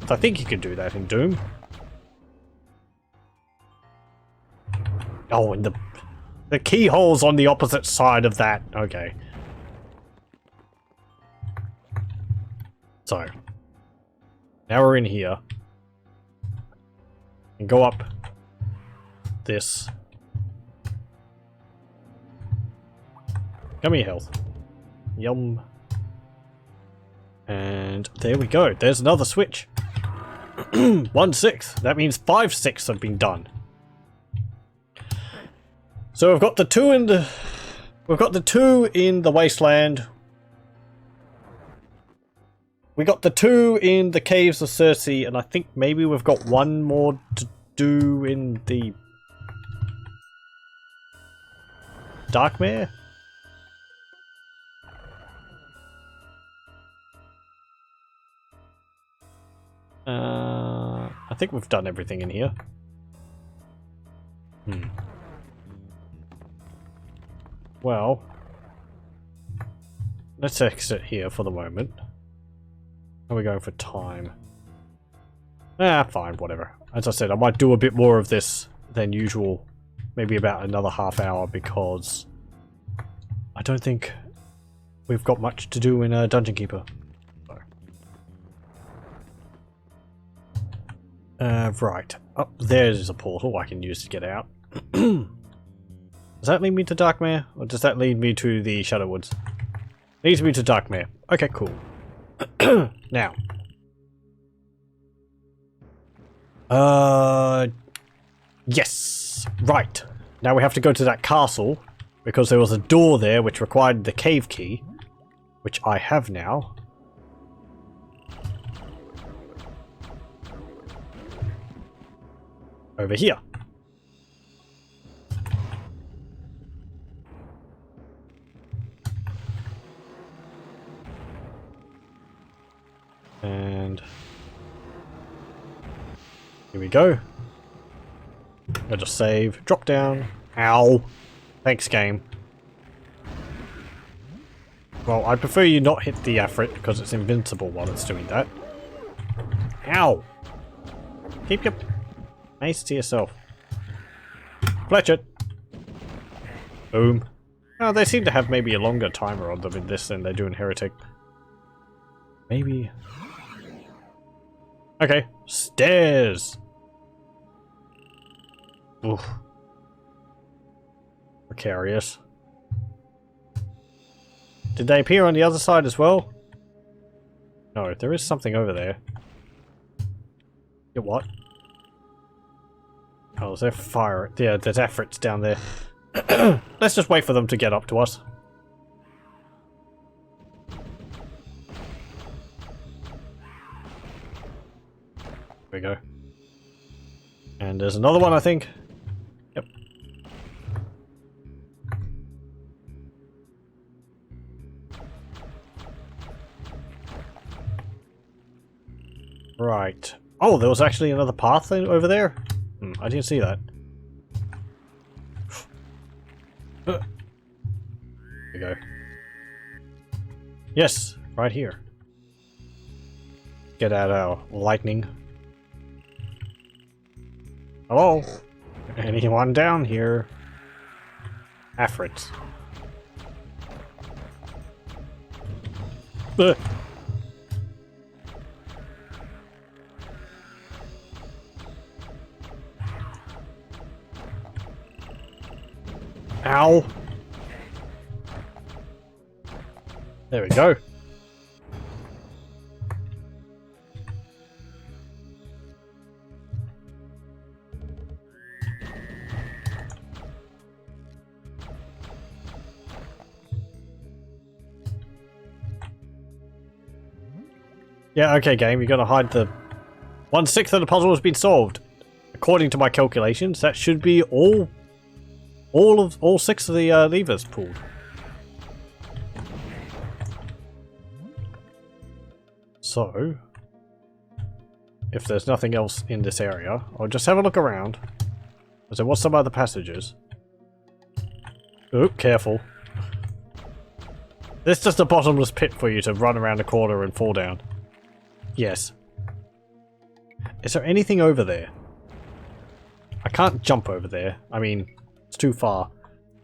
I think you could do that in Doom. Oh, and the keyhole's on the opposite side of that. Okay. So, now we're in here. And go up this. Come here, health. Yum. And there we go. There's another switch. 1/6. That means 5/6 have been done. So we've got the two in the wasteland. We got the two in the caves of Circe, and I think maybe we've got one more to do in the Darkmare. I think we've done everything in here. Well, let's exit here for the moment. How are we going for time? Fine, whatever. As I said, I might do a bit more of this than usual. Maybe about another half hour, because I don't think we've got much to do in Dungeon Keeper. Right. Up there's a portal I can use to get out. Does that lead me to Darkmare? Or does that lead me to the Shadow Woods? Leads me to Darkmare. Okay, cool. Now. Yes. Right. Now we have to go to that castle, because there was a door there which required the cave key, which I have now. Over here. And here we go. I'll just save, drop down. Ow. Thanks, game. Well, I prefer you not hit the Afrit because it's invincible while it's doing that. Ow. Keep your mace to yourself. Fletch it. Boom. Oh, they seem to have maybe a longer timer on them in this than they do in Heretic. Maybe. Okay. Stairs. Oof. Precarious. Did they appear on the other side as well? No, there is something over there. Get what? Oh, is there fire? Yeah, there's Afrits down there. Let's just wait for them to get up to us. There we go. And there's another one, I think. Yep. Right. Oh, there was actually another path over there? I didn't see that. There we go. Yes, right here. Get out our lightning. Hello? Anyone down here? Afrits. Ugh. Ow. There we go. Yeah, okay, game, you gotta hide the... 1/6 of the puzzle has been solved. according to my calculations, that should be all 6 of the levers pulled. So, if there's nothing else in this area, I'll just have a look around. So what's some other passages? Oh, careful. This is just a bottomless pit for you to run around a corner and fall down. Yes. Is there anything over there? I can't jump over there. I mean, it's too far.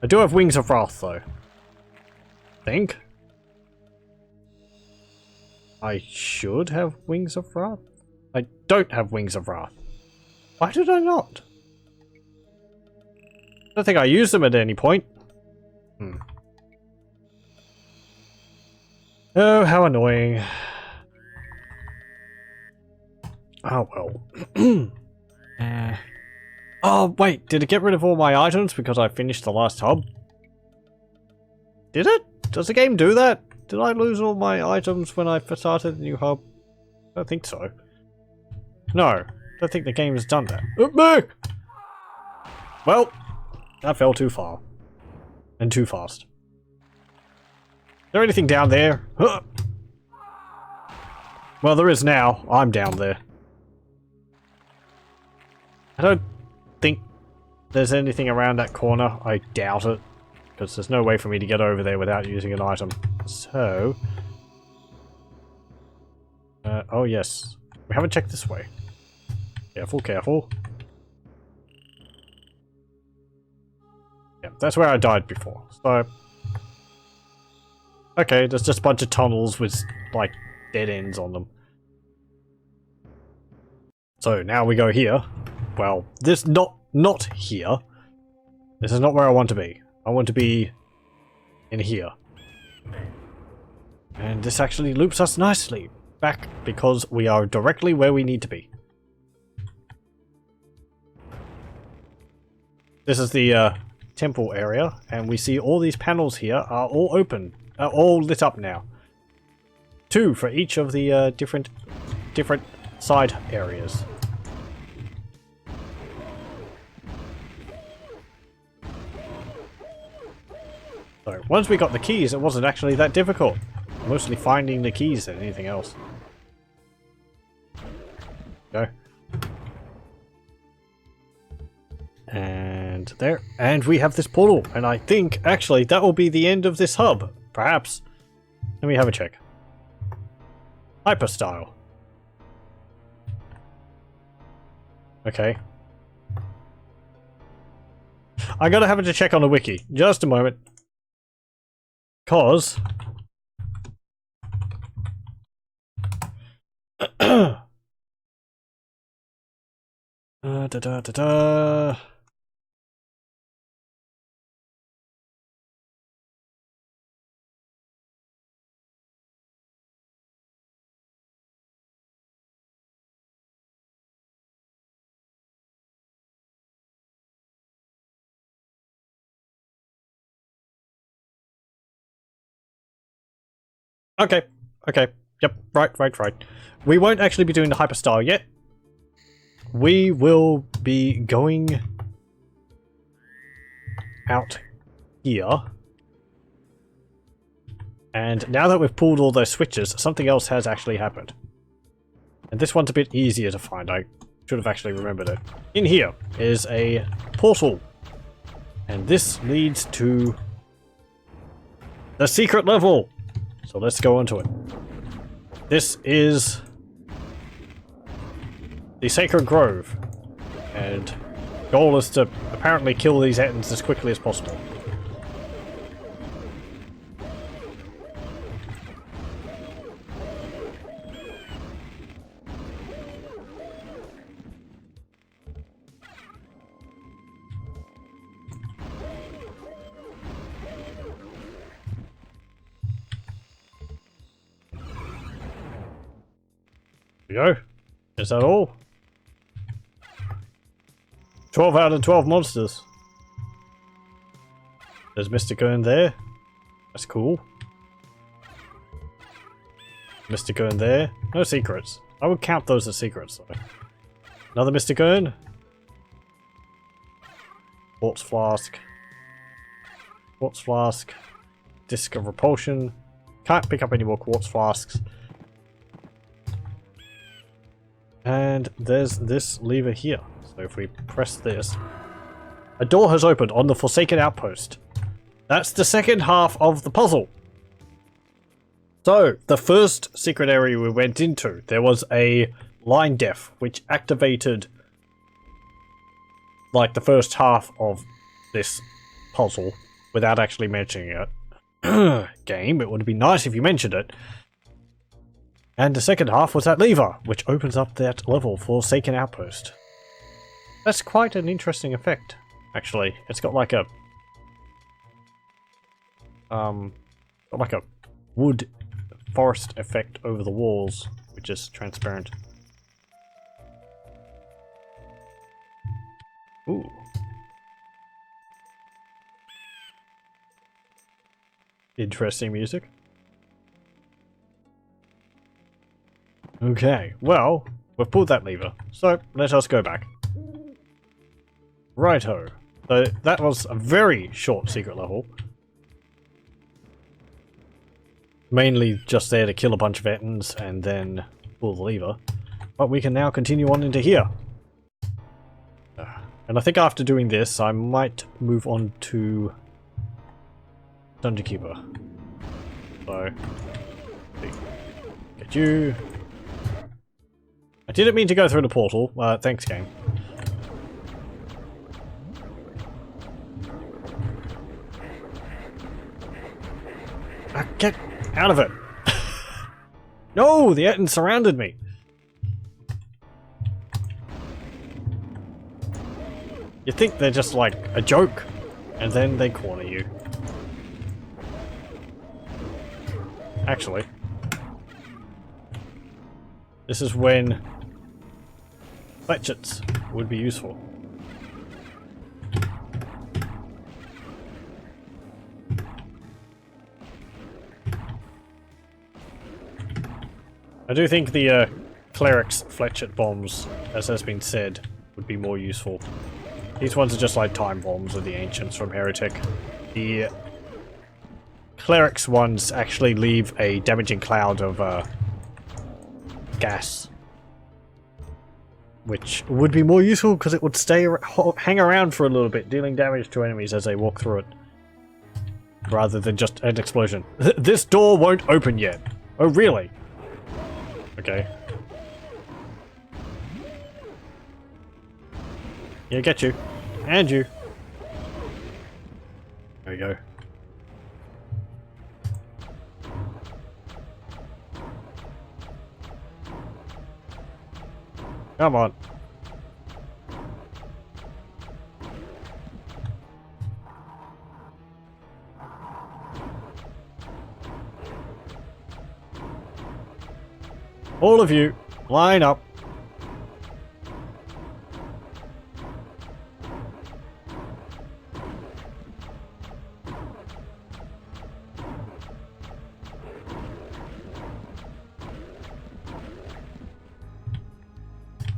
I do have Wings of Wrath, though. Think? I should have Wings of Wrath? I don't have Wings of Wrath. Why did I not? I don't think I used them at any point. Oh, how annoying. Oh, well. Oh, wait. Did it get rid of all my items because I finished the last hub? Did it? Does the game do that? Did I lose all my items when I started the new hub? I don't think so. No. I don't think the game has done that. No! Well, I fell too far. And too fast. Is there anything down there? Huh. Well, there is now. I'm down there. I don't think there's anything around that corner. I doubt it. Because there's no way for me to get over there without using an item. So... oh yes. We haven't checked this way. Careful, careful. Yeah, that's where I died before. So... okay, there's just a bunch of tunnels with, like, dead ends on them. So, now we go here. Well, this not here. This is not where I want to be. I want to be in here. And this actually loops us nicely back because we are directly where we need to be. This is the temple area, and we see all these panels here are all open, are all lit up now. 2 for each of the different side areas. So, once we got the keys, it wasn't actually that difficult. Mostly finding the keys than anything else. Go. And there. And we have this portal. And I think, actually, that will be the end of this hub. Perhaps. Let me have a check. Hyperstyle. Okay. I gotta have to check on the wiki. Just a moment. Cause okay. Yep, right. We won't actually be doing the hyperstyle yet. We will be going out here. And now that we've pulled all those switches, something else has actually happened. And this one's a bit easier to find. I should have actually remembered it. In here is a portal. And this leads to the secret level. So let's go into it. This is the Sacred Grove. And goal is to apparently kill these ends as quickly as possible. Go. Is that all? 12 out of 12 monsters. There's Mr. Gurn there. That's cool. Mr. Gurn there. No secrets. I would count those as secrets though. Another Mr. Gurn. Quartz flask. Quartz flask. Disc of repulsion. Can't pick up any more quartz flasks. And there's this lever here. So if we press this, a door has opened on the Forsaken Outpost. That's the second half of the puzzle. So, the first secret area we went into, there was a line def, which activated like the first half of this puzzle without actually mentioning it. Game, it would be nice if you mentioned it. And the second half was that lever, which opens up that level for Forsaken Outpost. That's quite an interesting effect, actually. It's got like a wood forest effect over the walls, which is transparent. Ooh. Interesting music. Okay, well, we've pulled that lever, so let us go back. Righto. So that was a very short secret level. Mainly just there to kill a bunch of Ettins and then pull the lever. But we can now continue on into here. And I think after doing this, I might move on to Dungeon Keeper. So, get you. I didn't mean to go through the portal. Thanks, game. Get out of it! No! The Ettins surrounded me! You think they're just like a joke, and then they corner you. Actually, this is when fletchets would be useful. I do think the cleric's fletchet bombs, as has been said, would be more useful. These ones are just like time bombs of the ancients from Heretic. The cleric's ones actually leave a damaging cloud of gas, which would be more useful because it would hang around for a little bit, dealing damage to enemies as they walk through it, rather than just an explosion. This door won't open yet. Oh, really? Okay. Yeah, get you. And you. There we go. Come on. All of you, line up.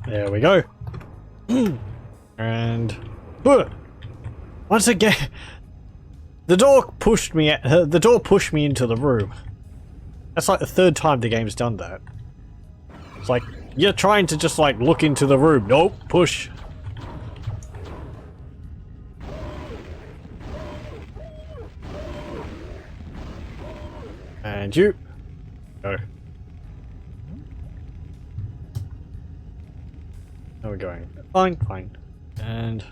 There we go. And once again, the door pushed me into the room. That's like the third time the game's done that. It's like, you're trying to just like look into the room. Nope, push. And you. Go. How are we going? Fine, fine. And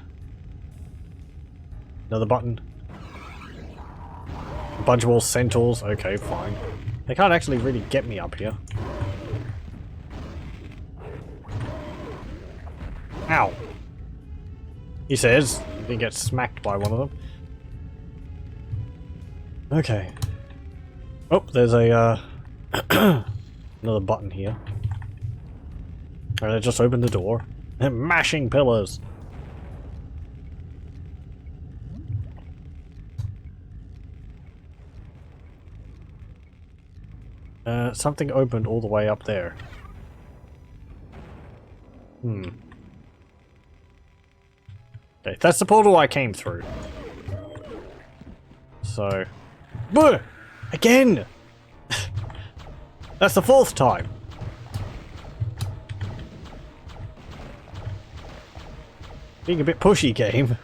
another button. A bunch of more centaurs. Okay, fine. They can't actually really get me up here. Ow. He says. You can get smacked by one of them. Okay. Oh, there's a another button here. Alright, I just opened the door. And mashing pillars. Something opened all the way up there. Okay, that's the portal I came through. So... Buh! Again! That's the 4th time. Being a bit pushy, game.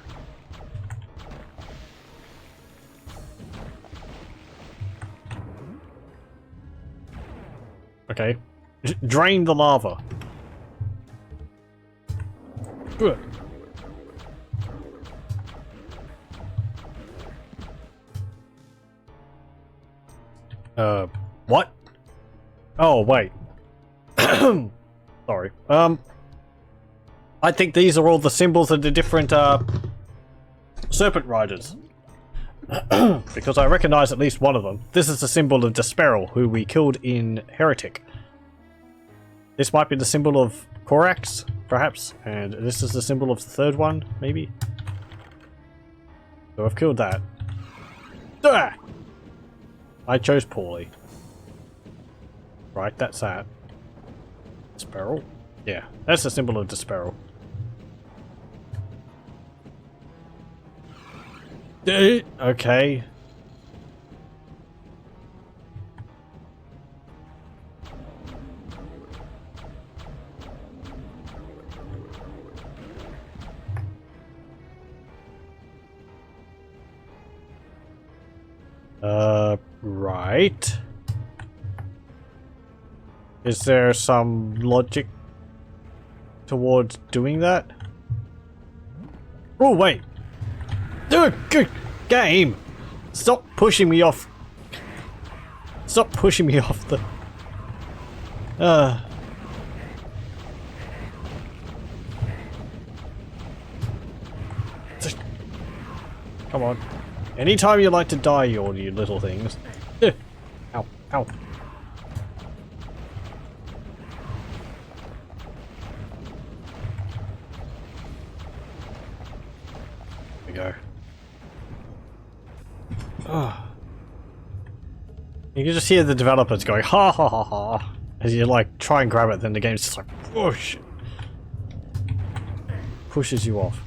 Okay. Drain the lava. What? Oh, wait. Sorry. I think these are all the symbols of the different, Serpent Riders. Because I recognize at least one of them. This is the symbol of Desperal, who we killed in Heretic. This might be the symbol of Korax, perhaps. And this is the symbol of the 3rd one, maybe. So I've killed that. Ah! I chose poorly. Right, that's that. Desperal? Yeah, that's the symbol of Desperal. Okay. Right. Is there some logic towards doing that? Oh, wait. Good game. Stop pushing me off. Stop pushing me off the... Come on. Anytime you like to die, you little things. Ow, ow. There we go. You can just hear the developers going ha ha ha ha as you like try and grab it, then the game's just like push, pushes you off.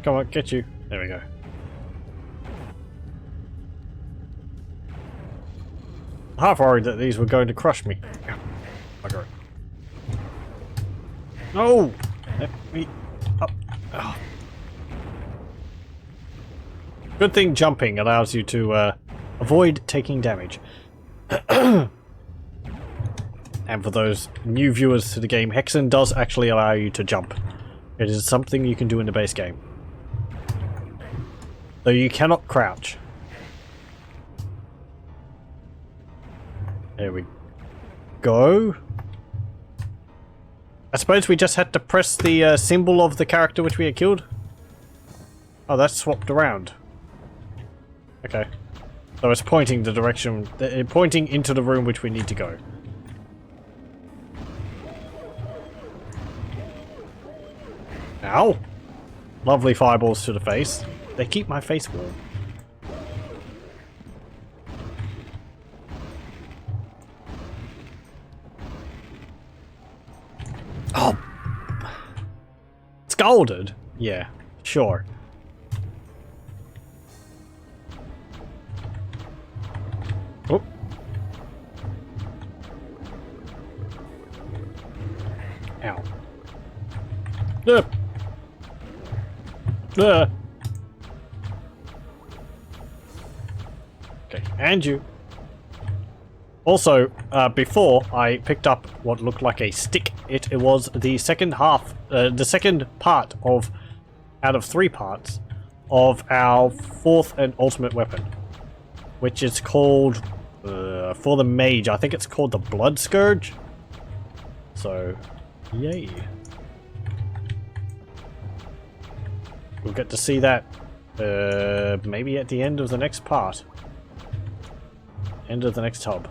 Come on, get you. There we go. Half worried that these were going to crush me. Bugger. No! Let me up. Oh. Good thing jumping allows you to avoid taking damage. And for those new viewers to the game, Hexen does actually allow you to jump. It is something you can do in the base game. Though you cannot crouch. There we go. I suppose we just had to press the symbol of the character which we had killed. Oh, that's swapped around. Okay. So it's pointing the direction, pointing into the room which we need to go. Ow! Lovely fireballs to the face. They keep my face warm. Oh! Scalded? Yeah, sure. Oh. Ow. Okay, and you. Also, before I picked up what looked like a stick, it was the second half, the second part of, out of 3 parts, of our 4th and ultimate weapon, which is called, for the mage, I think it's called the Blood Scourge. So, yay. We'll get to see that, maybe at the end of the next part. End of the next hub.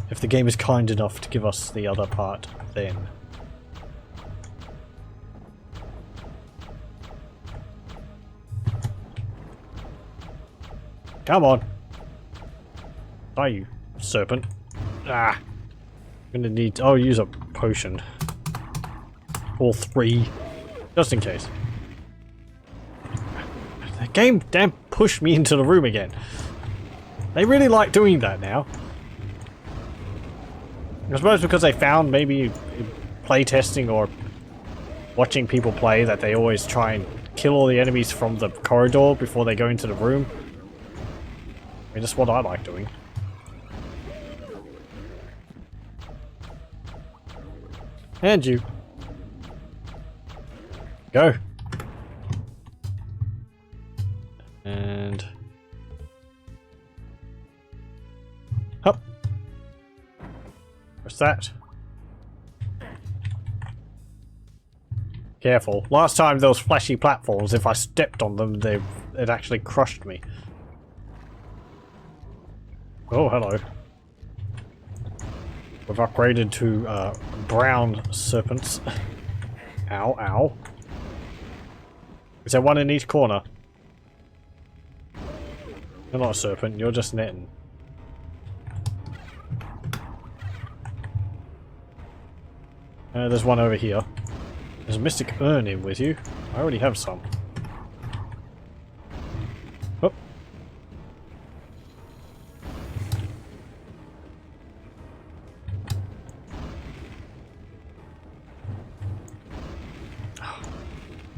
If the game is kind enough to give us the other part, then. Come on. Die, you serpent. Ah. I'm gonna need... I'll use a potion. All 3. Just in case. The game damn pushed me into the room again. They really like doing that now. I suppose because they found maybe in playtesting or watching people play that they always try and kill all the enemies from the corridor before they go into the room. I mean, that's what I like doing. And you. Go. And... Hup. What's that? Careful. Last time those flashy platforms, if I stepped on them, it actually crushed me. Oh, hello. We've upgraded to brown serpents. Ow, ow. Is there one in each corner? You're not a serpent, you're just netting. There's one over here. There's a mystic urn in with you. I already have some. Oh.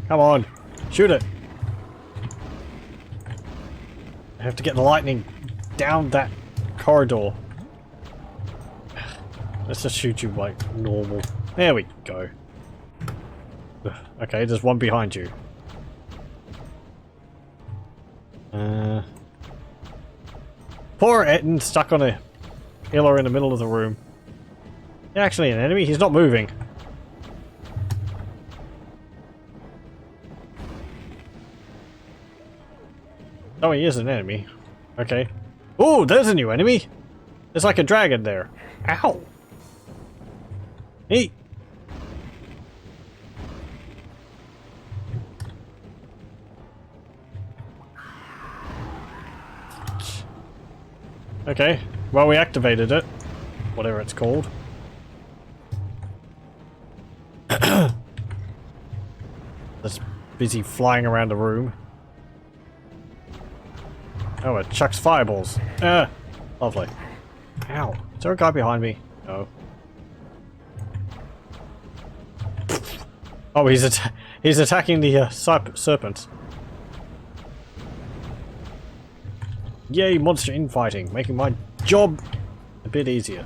Come on, shoot it. I have to get the lightning down that corridor. Let's just shoot you like normal. There we go. Okay, there's one behind you. Poor Etten stuck on a pillar in the middle of the room. He's actually an enemy, he's not moving. Oh, he is an enemy. Okay. Oh, there's a new enemy! There's like a dragon there. Ow! Hey! Okay, well we activated it. Whatever it's called. That's busy flying around the room. Oh, it chucks fireballs. Lovely. Ow. Is there a guy behind me? No. Oh, he's attacking the serpents. Yay, monster infighting, making my job a bit easier.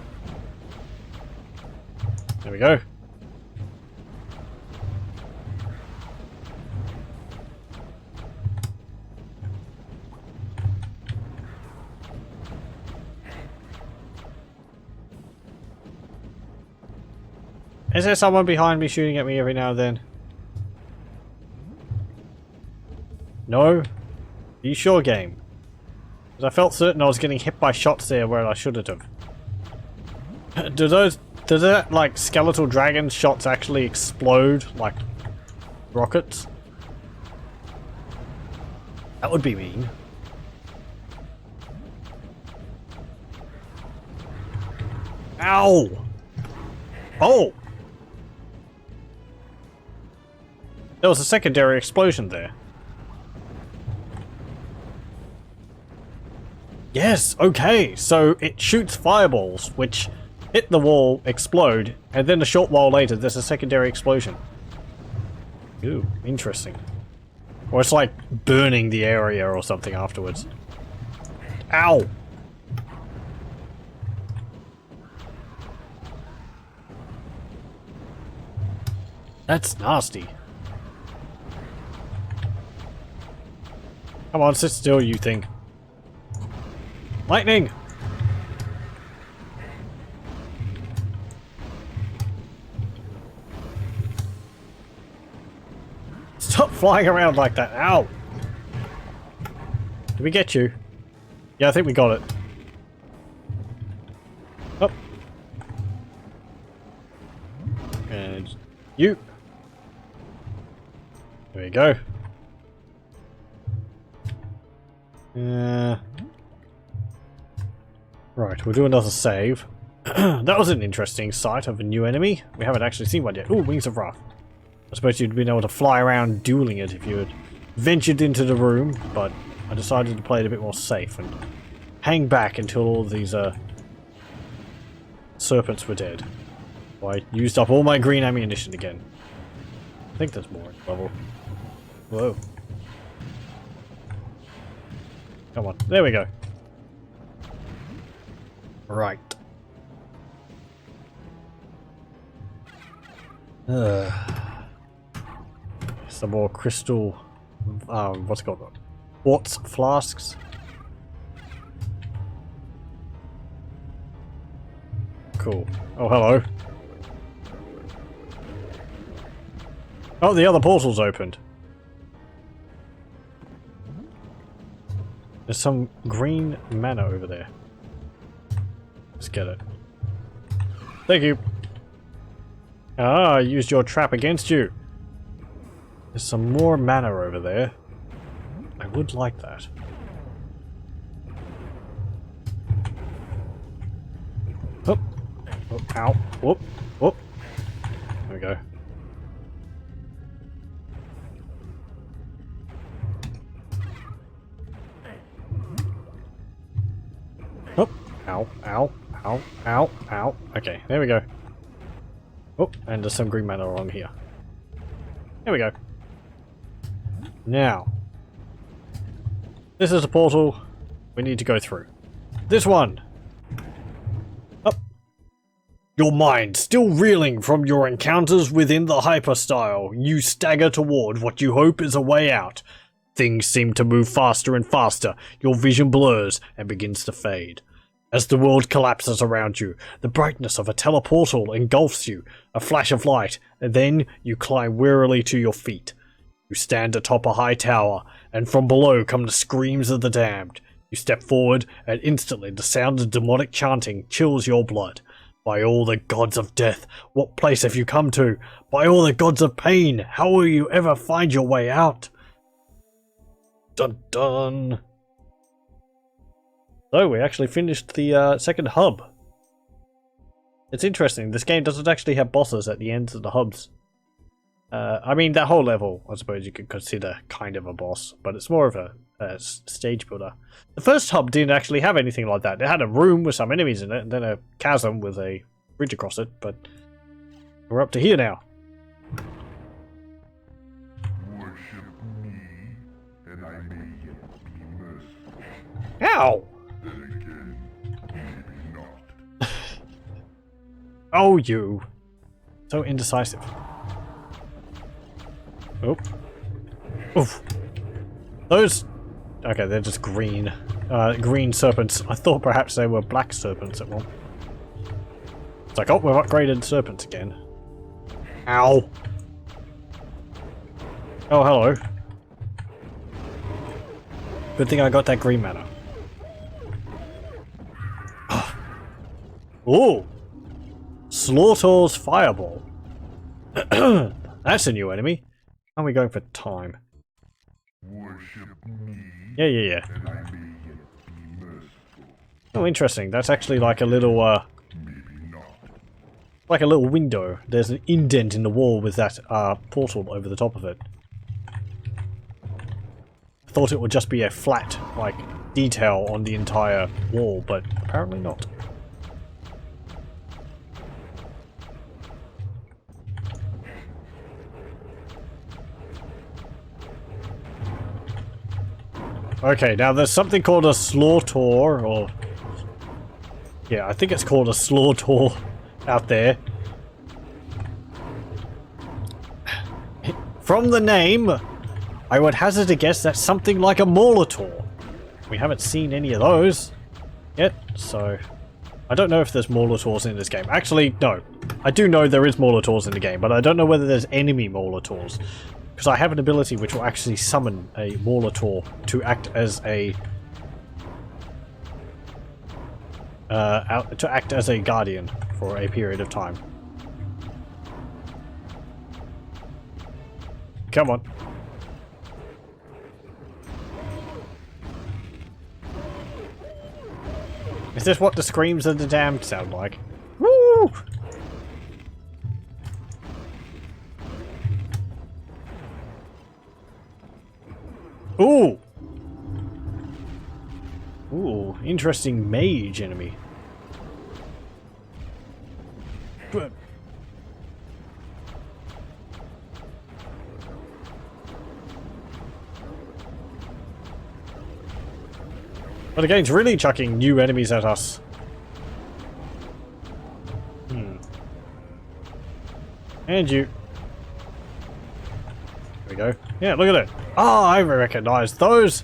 There we go. Is there someone behind me shooting at me every now and then? No? Are you sure, game? Because I felt certain I was getting hit by shots there where I shouldn't have. Do that, like, skeletal dragon shots actually explode like rockets? That would be mean. Ow! Oh! There was a secondary explosion there. Yes, okay, so it shoots fireballs, which hit the wall, explode, and then a short while later there's a secondary explosion. Ooh, interesting. Or it's like burning the area or something afterwards. Ow! That's nasty. Come on, sit still, you thing. Lightning! Stop flying around like that. Ow! Did we get you? Yeah, I think we got it. Up. And you. There we go. Right, we'll do another save. That was an interesting sight of a new enemy. We haven't actually seen one yet. Ooh, Wings of Wrath. I suppose you'd been able to fly around dueling it if you had ventured into the room, but I decided to play it a bit more safe and hang back until all of these serpents were dead. So I used up all my green ammunition again. I think there's more at level. Whoa. Come on, there we go. Right. Some more crystal, what's it called? Quartz flasks. Cool. Oh, hello. Oh, the other portal's opened. There's some green mana over there. Let's get it. Thank you. Ah, I used your trap against you. There's some more mana over there. I would like that. Oh. Oh, ow. Whoop. Whoop. There we go. Oh. Ow. Ow. Ow. Ow. Ow. Okay, there we go. Oh, and there's some green mana along here. There we go. Now, this is a portal we need to go through. This one! Up. Your mind still reeling from your encounters within the hyperstyle, you stagger toward what you hope is a way out. Things seem to move faster and faster, your vision blurs and begins to fade. As the world collapses around you, the brightness of a teleportal engulfs you, a flash of light, and then you climb wearily to your feet. You stand atop a high tower, and from below come the screams of the damned. You step forward, and instantly the sound of demonic chanting chills your blood. By all the gods of death, what place have you come to? By all the gods of pain, how will you ever find your way out? Dun dun. So we actually finished the second hub. It's interesting, this game doesn't actually have bosses at the ends of the hubs. I mean, that whole level, I suppose you could consider kind of a boss, but it's more of a stage builder. The first hub didn't actually have anything like that. It had a room with some enemies in it, and then a chasm with a bridge across it, but we're up to here now. Worship me, and I may yet be merciful. Ow! Then again, maybe not. Oh, you. So indecisive. Oh. Oof. Those... Okay, they're just green. Green serpents. I thought perhaps they were black serpents at one. It's like, oh, we've upgraded serpents again. Ow. Oh, hello. Good thing I got that green mana. Ooh. Slaughter's Fireball. That's a new enemy. How are we going for time? Worship me, Yeah. and I may yet be merciful. Oh, interesting. That's actually like a little, Maybe not. like a little window. There's an indent in the wall with that, portal over the top of it. I thought it would just be a flat, like, detail on the entire wall, but apparently not. Okay, now there's something called a slaughter, or... Yeah, I think it's called a slaughter out there. From the name, I would hazard a guess that's something like a Molitor. We haven't seen any of those yet, so... I don't know if there's Molotors in this game. Actually, no. I do know there is Molotors in the game, but I don't know whether there's enemy Molotors. Because I have an ability which will actually summon a Molitor to act as a... to act as a guardian for a period of time. Come on. Is this what the screams of the damned sound like? Woo! Ooh! Ooh, interesting mage enemy. Good. But the game's really chucking new enemies at us. And you. There we go. Yeah, look at it. Oh, I recognize those.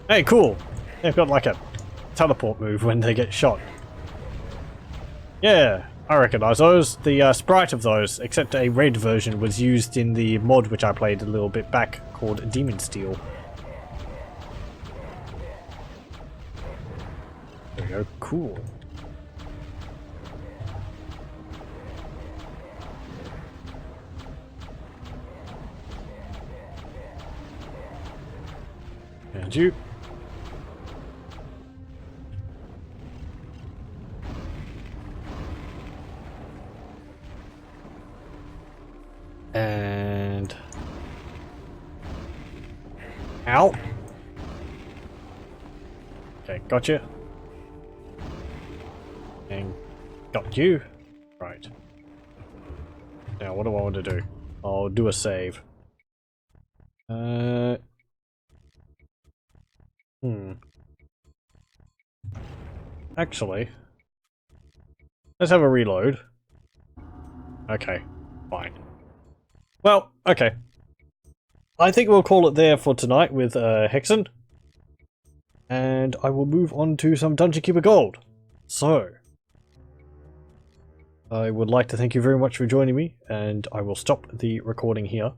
Hey, cool. They've got like a teleport move when they get shot. Yeah, I recognize those. The sprite of those, except a red version, was used in the mod which I played a little bit back called Demon Steel. There we go. Cool. And you. And... Ow. Okay, gotcha. And got you. Right. Now, what do I want to do? I'll do a save. Actually, let's have a reload. Okay, fine. Well, okay. I think we'll call it there for tonight with Hexen. And I will move on to some Dungeon Keeper Gold. So, I would like to thank you very much for joining me, and I will stop the recording here.